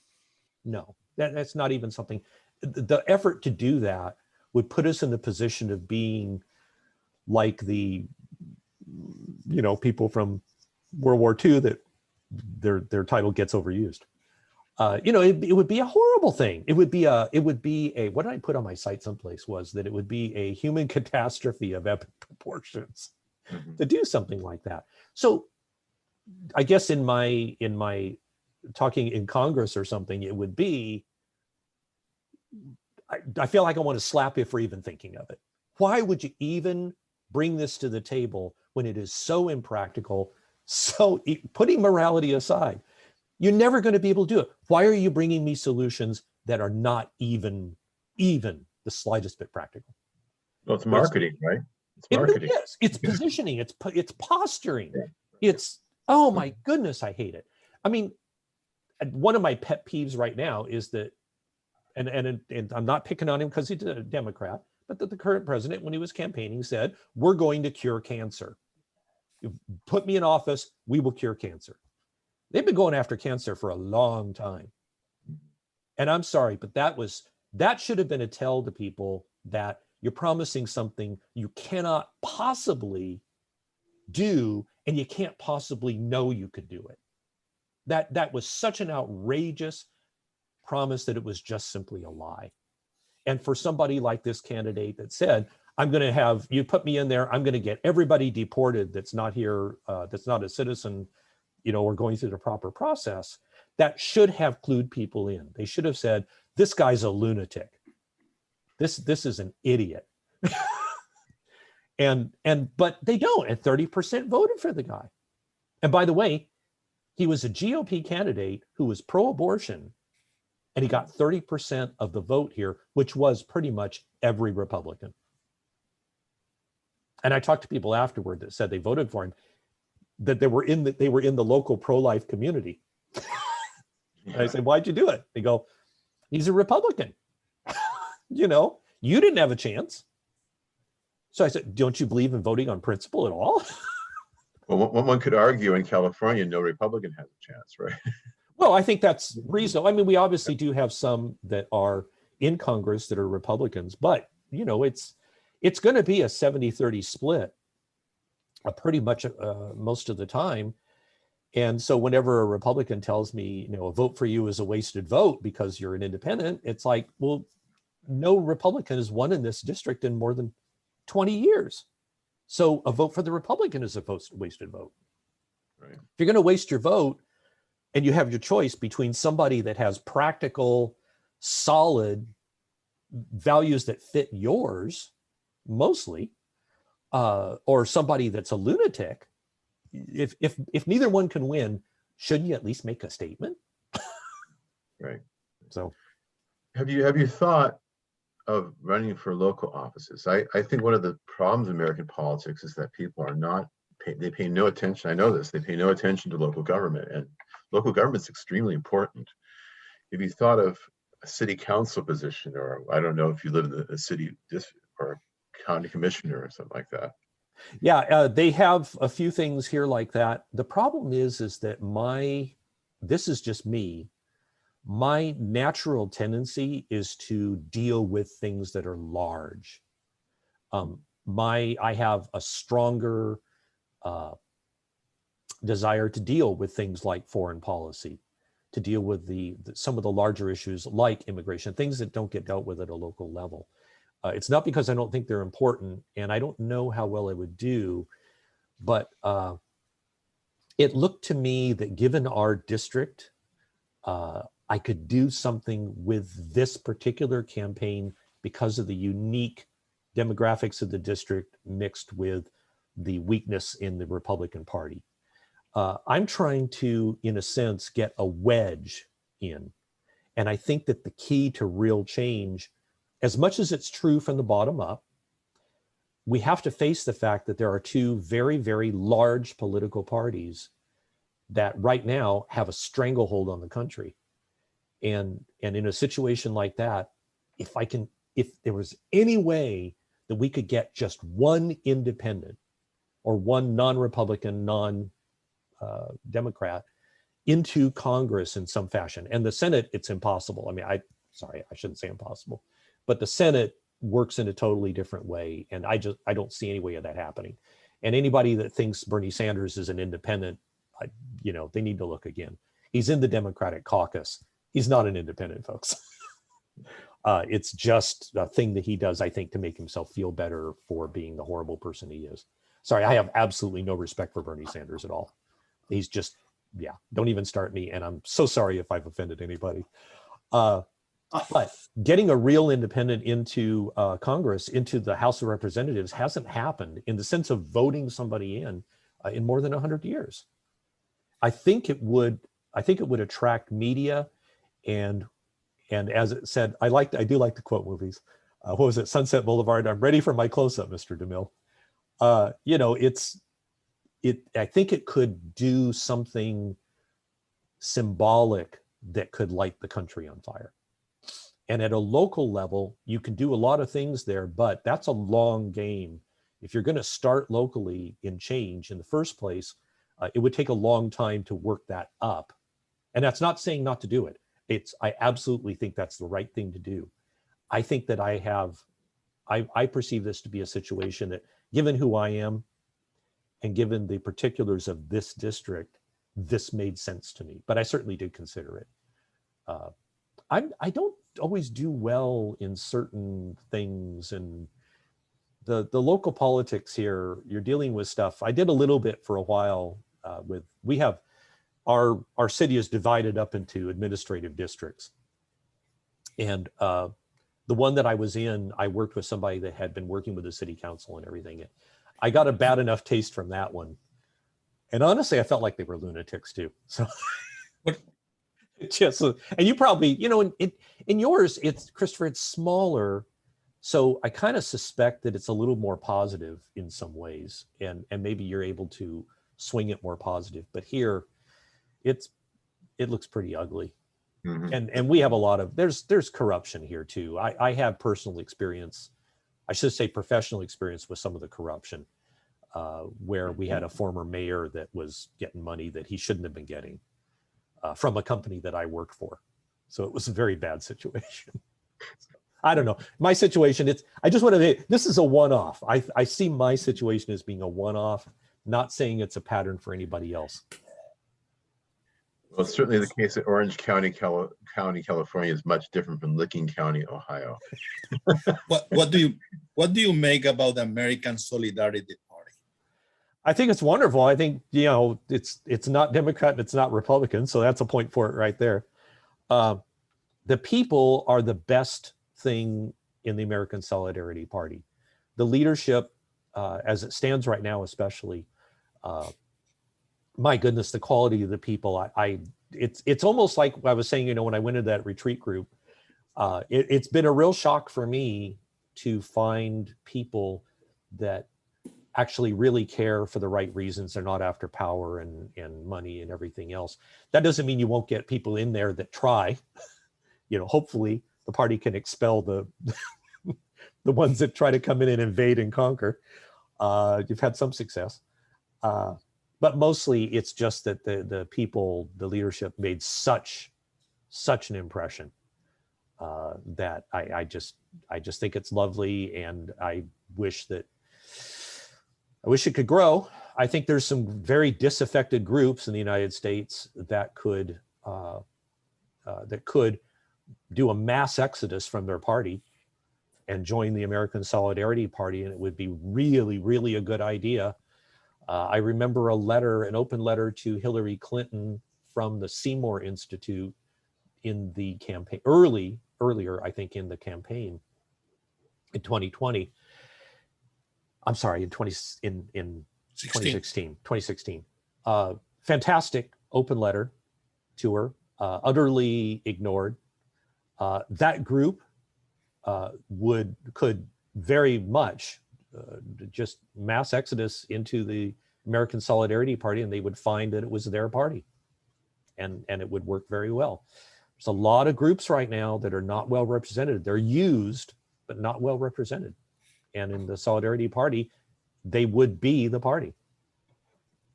No, that's not even something. The effort to do that would put us in the position of being like the, people from World War II that their title gets overused. It would be a horrible thing. It would be a, what did I put on my site someplace was that it would be a human catastrophe of epic proportions to do something like that. So I guess in my talking in Congress or something, it would be, I feel like I want to slap you for even thinking of it. Why would you even bring this to the table when it is so impractical, so putting morality aside? You're never going to be able to do it. Why are you bringing me solutions that are not even the slightest bit practical? Well, it's marketing, right? It's marketing. It really is. It's positioning. It's posturing. It's, oh my goodness, I hate it. I mean, one of my pet peeves right now is that, and I'm not picking on him because he's a Democrat, but that the current president, when he was campaigning, said, we're going to cure cancer. You put me in office, we will cure cancer. They've been going after cancer for a long time. And I'm sorry, but that should have been a tell to people that you're promising something you cannot possibly do, and you can't possibly know you could do it. That was such an outrageous promise that it was just simply a lie. And for somebody like this candidate that said, I'm going to have, you put me in there, I'm going to get everybody deported that's not here, that's not a citizen, or going through the proper process, that should have clued people in. They should have said, this guy's a lunatic. This is an idiot. But they don't, and 30% voted for the guy. And by the way, he was a GOP candidate who was pro-abortion, and he got 30% of the vote here, which was pretty much every Republican. And I talked to people afterward that said they voted for him, that they were in the local pro-life community. And I say, why'd you do it? They go, he's a Republican. You know, you didn't have a chance. So I said, don't you believe in voting on principle at all? Well, one could argue in California, no Republican has a chance, right? Well, I think that's reasonable. I mean, we obviously do have some that are in Congress that are Republicans, but you know, it's going to be a 70-30 split pretty much most of the time. And so whenever a Republican tells me, you know, a vote for you is a wasted vote because you're an independent, it's like, well, no Republican has won in this district in more than 20 years. So a vote for the Republican is a wasted vote. Right. If you're going to waste your vote and you have your choice between somebody that has practical, solid values that fit yours mostly, or somebody that's a lunatic, if neither one can win, shouldn't you at least make a statement? Right. So Have you thought of running for local offices? I think one of the problems in American politics is that people are not, they pay no attention. I know this, they pay no attention to local government, and local government's extremely important. Have you thought of a city council position, or I don't know if you live in a city district or a county commissioner or something like that? yeah, they have a few things here like that. The problem is that this is just me. My natural tendency is to deal with things that are large. I have a stronger desire to deal with things like foreign policy, to deal with some of the larger issues like immigration, things that don't get dealt with at a local level. It's not because I don't think they're important, and I don't know how well I would do, but it looked to me that given our district, I could do something with this particular campaign because of the unique demographics of the district mixed with the weakness in the Republican Party. I'm trying to, in a sense, get a wedge in. And I think that the key to real change, as much as it's true from the bottom up, we have to face the fact that there are two very, very large political parties that right now have a stranglehold on the country. And in a situation like that, if there was any way that we could get just one independent or one non-Republican, non-Democrat into Congress in some fashion, and the Senate, it's impossible. I mean, I shouldn't say impossible, but the Senate works in a totally different way. And I don't see any way of that happening. And anybody that thinks Bernie Sanders is an independent, they need to look again. He's in the Democratic caucus. He's not an independent, folks. It's just a thing that he does, I think, to make himself feel better for being the horrible person he is. Sorry, I have absolutely no respect for Bernie Sanders at all. He's just, don't even start me. And I'm so sorry if I've offended anybody. But getting a real independent into Congress, into the House of Representatives, hasn't happened in the sense of voting somebody in more than 100 years. I think it would attract media, and as it said, I do like to quote movies. What was it? Sunset Boulevard. I'm ready for my close-up, Mr. DeMille. I think it could do something symbolic that could light the country on fire. And at a local level, you can do a lot of things there, but that's a long game. If you're going to start locally in change in the first place, it would take a long time to work that up. And that's not saying not to do it. I absolutely think that's the right thing to do. I think that I perceive this to be a situation that, given who I am and given the particulars of this district, this made sense to me, but I certainly did consider it. I don't always do well in certain things, and the local politics here, you're dealing with stuff. I did a little bit for a while we have our city is divided up into administrative districts. And the one that I was in, I worked with somebody that had been working with the city council and everything. I got a bad enough taste from that one. And honestly, I felt like they were lunatics too. So just, and you probably, in yours, Christopher, it's smaller. So I kind of suspect that it's a little more positive in some ways, and maybe you're able to swing it more positive. But here, it's it looks pretty ugly. Mhm. And we have a lot of, there's corruption here too. I have personal experience, I should say professional experience with some of the corruption, where we had a former mayor that was getting money that he shouldn't have been getting from a company that I worked for. So it was a very bad situation. I don't know. My situation, I just want to, this is a one-off. I see my situation as being a one-off, not saying it's a pattern for anybody else. Well, it's certainly the case that Orange County, California is much different from Licking County, Ohio. What do you make about the American Solidarity Party? I think it's wonderful. I think, you know, it's not Democrat and it's not Republican. So that's a point for it right there. The people are the best thing in the American Solidarity Party. The leadership, as it stands right now, especially, my goodness, the quality of the people, it's almost like I was saying, you know, when I went into that retreat group, it's been a real shock for me to find people that actually really care for the right reasons. They're not after power and money and everything else. That doesn't mean you won't get people in there that try. You know, hopefully the party can expel the the ones that try to come in and invade and conquer. You've had some success. But mostly it's just that the people, the leadership made such an impression that I just think it's lovely, and I wish it could grow. I think there's some very disaffected groups in the United States that could do a mass exodus from their party and join the American Solidarity Party, and it would be really, really a good idea. I remember an open letter to Hillary Clinton from the Seymour Institute in the campaign, earlier, I think, in the campaign in 2020. I'm sorry, in 2016. Fantastic open letter to her, utterly ignored. That group could very much just mass exodus into the American Solidarity Party, and they would find that it was their party, and it would work very well. There's a lot of groups right now that are not well represented. They're used, but not well represented. And in the Solidarity Party, they would be the party.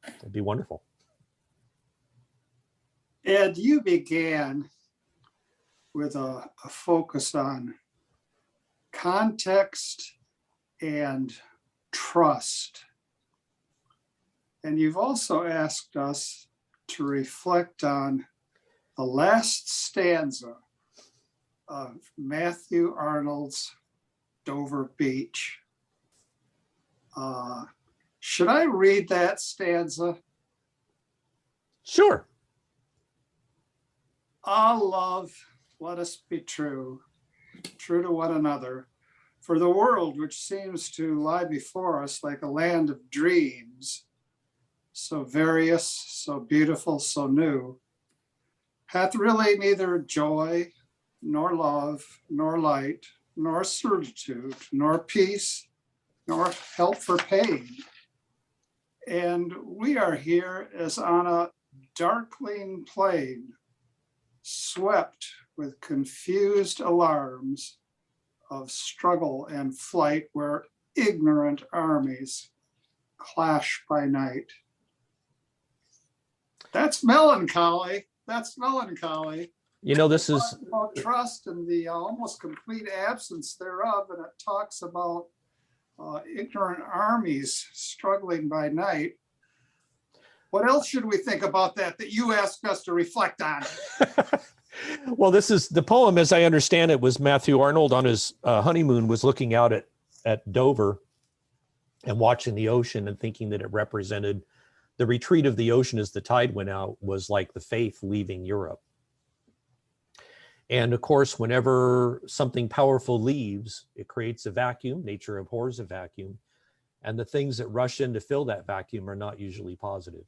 It'd be wonderful. Ed, you began with a focus on context and trust. And you've also asked us to reflect on the last stanza of Matthew Arnold's Dover Beach. Should I read that stanza? Sure. Ah, love, let us be true to one another. For the world, which seems to lie before us like a land of dreams, so various, so beautiful, so new, hath really neither joy, nor love, nor light, nor certitude, nor peace, nor help for pain. And we are here as on a darkling plain, swept with confused alarms of struggle and flight, where ignorant armies clash by night. That's melancholy. That's melancholy. You know, this is about trust and the almost complete absence thereof, and it talks about ignorant armies struggling by night. What else should we think about that you asked us to reflect on? Well, this is the poem, as I understand it, was Matthew Arnold on his honeymoon, was looking out at Dover and watching the ocean and thinking that it represented the retreat of the ocean as the tide went out, was like the faith leaving Europe. And of course, whenever something powerful leaves, it creates a vacuum. Nature abhors a vacuum. And the things that rush in to fill that vacuum are not usually positive.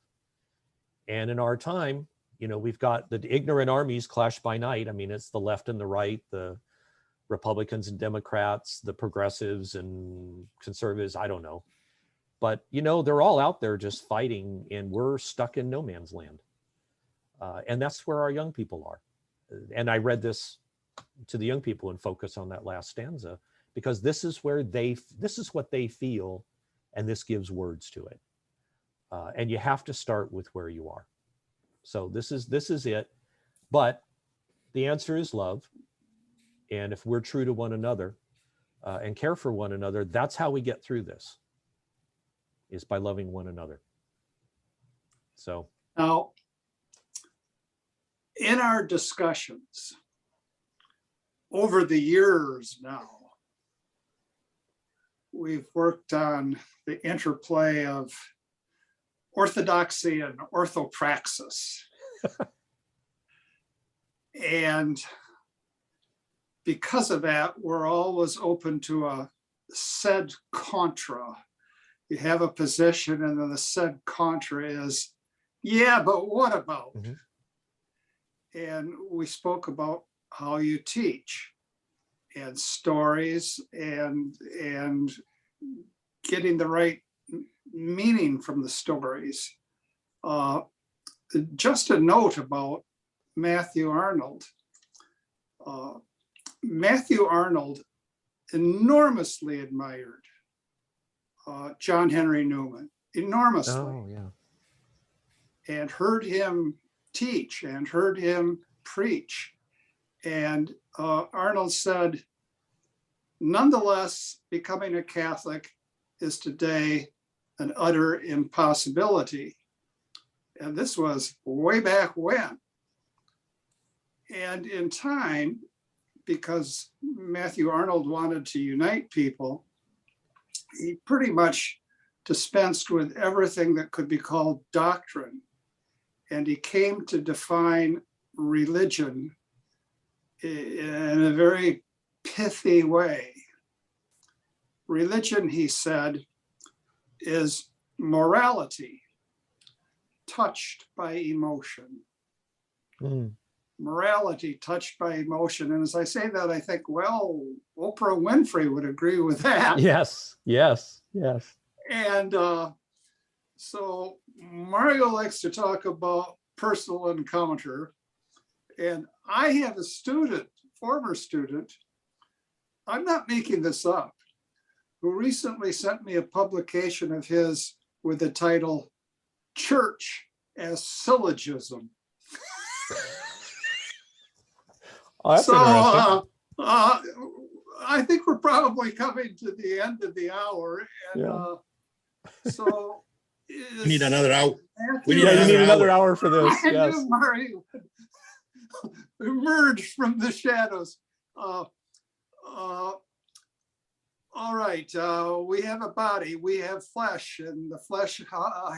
And in our time, you know, we've got the ignorant armies clash by night. I mean, it's the left and the right, the Republicans and Democrats, the progressives and conservatives, I don't know. But, you know, they're all out there just fighting, and we're stuck in no man's land. And that's where our young people are. And I read this to the young people and focus on that last stanza, because this is what they feel, and this gives words to it. And you have to start with where you are. So this is it. But the answer is love. And if we're true to one another and care for one another, that's how we get through this, is by loving one another. So Now, in our discussions over the years now, we've worked on the interplay of orthodoxy and orthopraxis. And because of that, we're always open to a sed contra. You have a position, and then the sed contra is, yeah, but what about? Mhm. And we spoke about how you teach, and stories, and getting the right meaning from the stories. Just a note about Matthew Arnold. Matthew Arnold enormously admired John Henry Newman, enormously, oh yeah. and heard him teach and heard him preach. And Arnold said, nonetheless, becoming a Catholic is today an utter impossibility. And this was way back when. And in time, because Matthew Arnold wanted to unite people, he pretty much dispensed with everything that could be called doctrine. And he came to define religion in a very pithy way. Religion, he said, is morality touched by emotion. Mm. Morality touched by emotion. And as I say that, I think, well, Oprah Winfrey would agree with that. Yes, yes, yes. And so Mario likes to talk about personal encounter. And I have a student, former student, I'm not making this up, who recently sent me a publication of his with the title, Church as Syllogism. Oh, that's So interesting. I think we're probably coming to the end of the hour. And Yeah. so We need another hour. Matthew, need Yeah, you need another another hour for this. I Yes. knew Murray would emerge from the shadows. All right, we have a body, we have flesh, and the flesh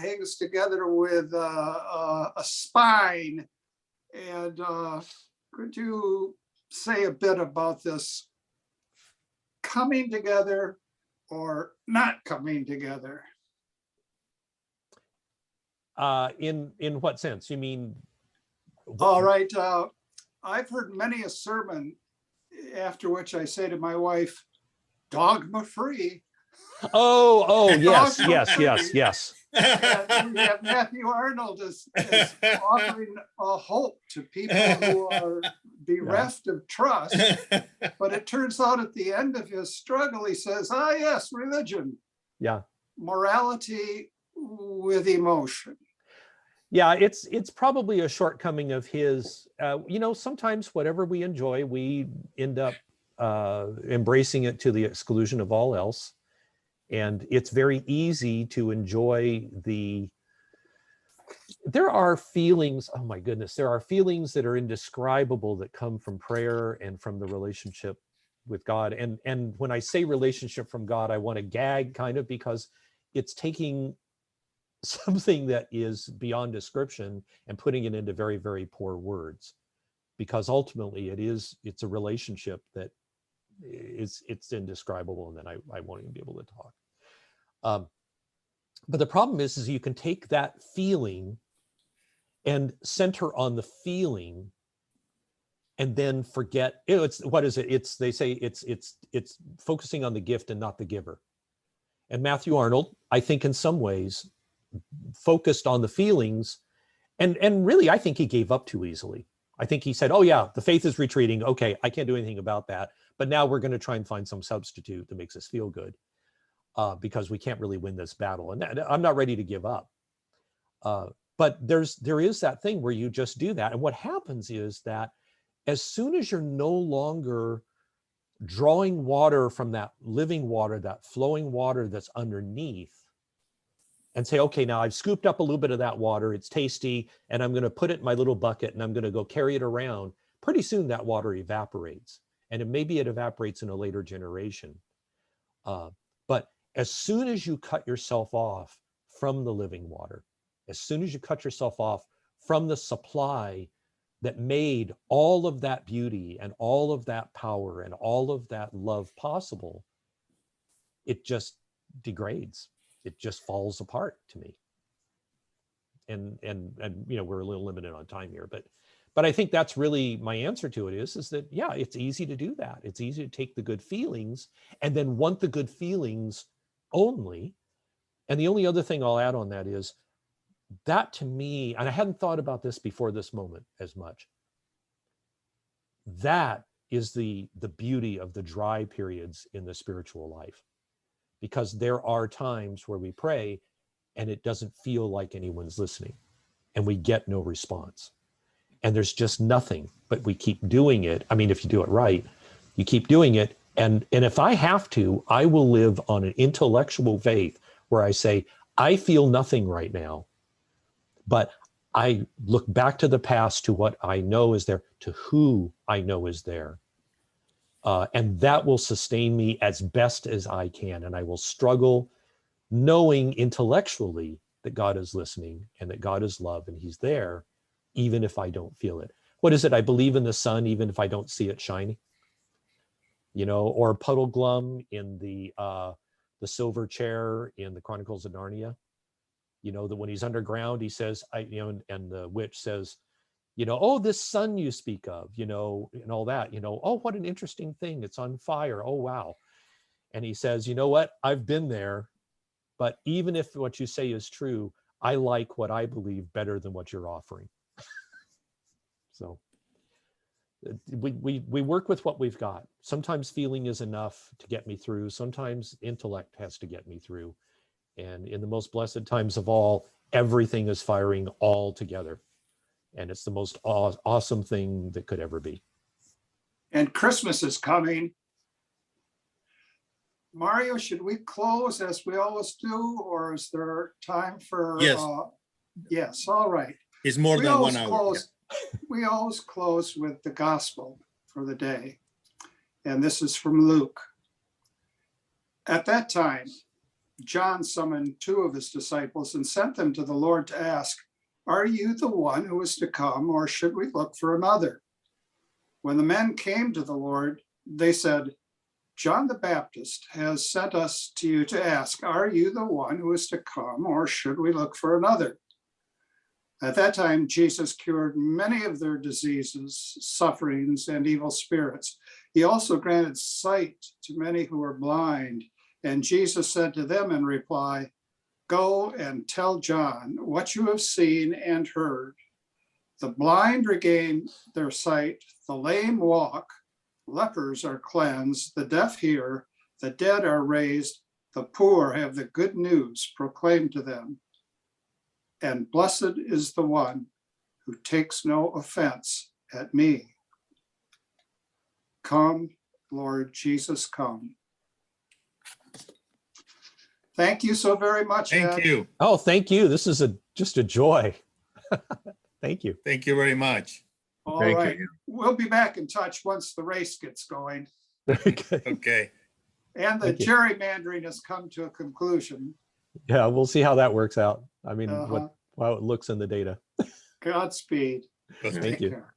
hangs together with a spine. And could you say a bit about this coming together or not coming together? In what sense? You mean? All right, I've heard many a sermon after which I say to my wife, dogma free. Oh, yes, Dogma yes, free. yes, yes. And we have Matthew Arnold as offering a hope to people who are bereft of trust. But it turns out at the end of his struggle, he says, yes, religion. Yeah. Morality with emotion. Yeah, it's probably a shortcoming of his. Sometimes whatever we enjoy, we end up embracing it to the exclusion of all else. And it's very easy to enjoy there are feelings, oh my goodness, there are feelings that are indescribable that come from prayer and from the relationship with God. And when I say relationship from God, I want to gag kind of, because it's taking something that is beyond description and putting it into very, very poor words, because ultimately it's a relationship that it's indescribable, and then I won't even be able to talk. But the problem is you can take that feeling and center on the feeling and then forget, they say it's focusing on the gift and not the giver. And Matthew Arnold, I think in some ways, focused on the feelings And really, I think he gave up too easily. I think he said, oh yeah, the faith is retreating. Okay, I can't do anything about that. But now we're going to try and find some substitute that makes us feel good, because we can't really win this battle. And I'm not ready to give up. But there is that thing where you just do that. And what happens is that as soon as you're no longer drawing water from that living water, that flowing water that's underneath, and say, okay, now I've scooped up a little bit of that water, it's tasty, and I'm going to put it in my little bucket and I'm going to go carry it around. Pretty soon that water evaporates, and maybe it evaporates in a later generation. But as soon as you cut yourself off from the living water, as soon as you cut yourself off from the supply that made all of that beauty and all of that power and all of that love possible, it just degrades. It just falls apart to me. And you know, we're a little limited on time here, but I think that's really my answer to it is that, yeah, it's easy to do that. It's easy to take the good feelings and then want the good feelings only. And the only other thing I'll add on that is that, to me, and I hadn't thought about this before this moment as much, that is the beauty of the dry periods in the spiritual life. Because there are times where we pray and it doesn't feel like anyone's listening and we get no response. And there's just nothing, but we keep doing it. I mean, if you do it right, you keep doing it. And if I have to, I will live on an intellectual faith where I say, I feel nothing right now, but I look back to the past, to what I know is there, to who I know is there. And that will sustain me as best as I can. And I will struggle knowing intellectually that God is listening and that God is love and he's there, even if I don't feel it. What is it? I believe in the sun, even if I don't see it shining, you know, or Puddleglum in the silver chair in the Chronicles of Narnia, you know, that when he's underground, he says, and the witch says, you know, oh, this sun you speak of, you know, and all that, you know, oh, what an interesting thing. It's on fire. Oh, wow. And he says, you know what? I've been there, but even if what you say is true, I like what I believe better than what you're offering. So we work with what we've got. Sometimes feeling is enough to get me through. Sometimes intellect has to get me through. And in the most blessed times of all, everything is firing all together. And it's the most awesome thing that could ever be. And Christmas is coming. Mario, should we close as we always do, or is there time for? Yes. Yes, all right. It's more than 1 hour. We always close with the gospel for the day. And this is from Luke. At that time, John summoned 2 of his disciples and sent them to the Lord to ask, are you the one who is to come, or should we look for another? When the men came to the Lord, they said, John the Baptist has sent us to you to ask, are you the one who is to come, or should we look for another? At that time, Jesus cured many of their diseases, sufferings, and evil spirits. He also granted sight to many who were blind. And Jesus said to them in reply, go and tell John what you have seen and heard. The blind regain their sight, the lame walk, lepers are cleansed, the deaf hear, the dead are raised, the poor have the good news proclaimed to them. And blessed is the one who takes no offense at me. Come, Lord Jesus, come. Thank you so very much, Ed. Thank you. Oh, thank you. This is just a joy. Thank you. Thank you very much. All Thank right. you. We'll be back in touch once the race gets going. Okay. And the Thank you. gerrymandering has come to a conclusion. Yeah, we'll see how that works out. I mean, Uh-huh. how it looks in the data. Godspeed. Thank Thank you. Take care.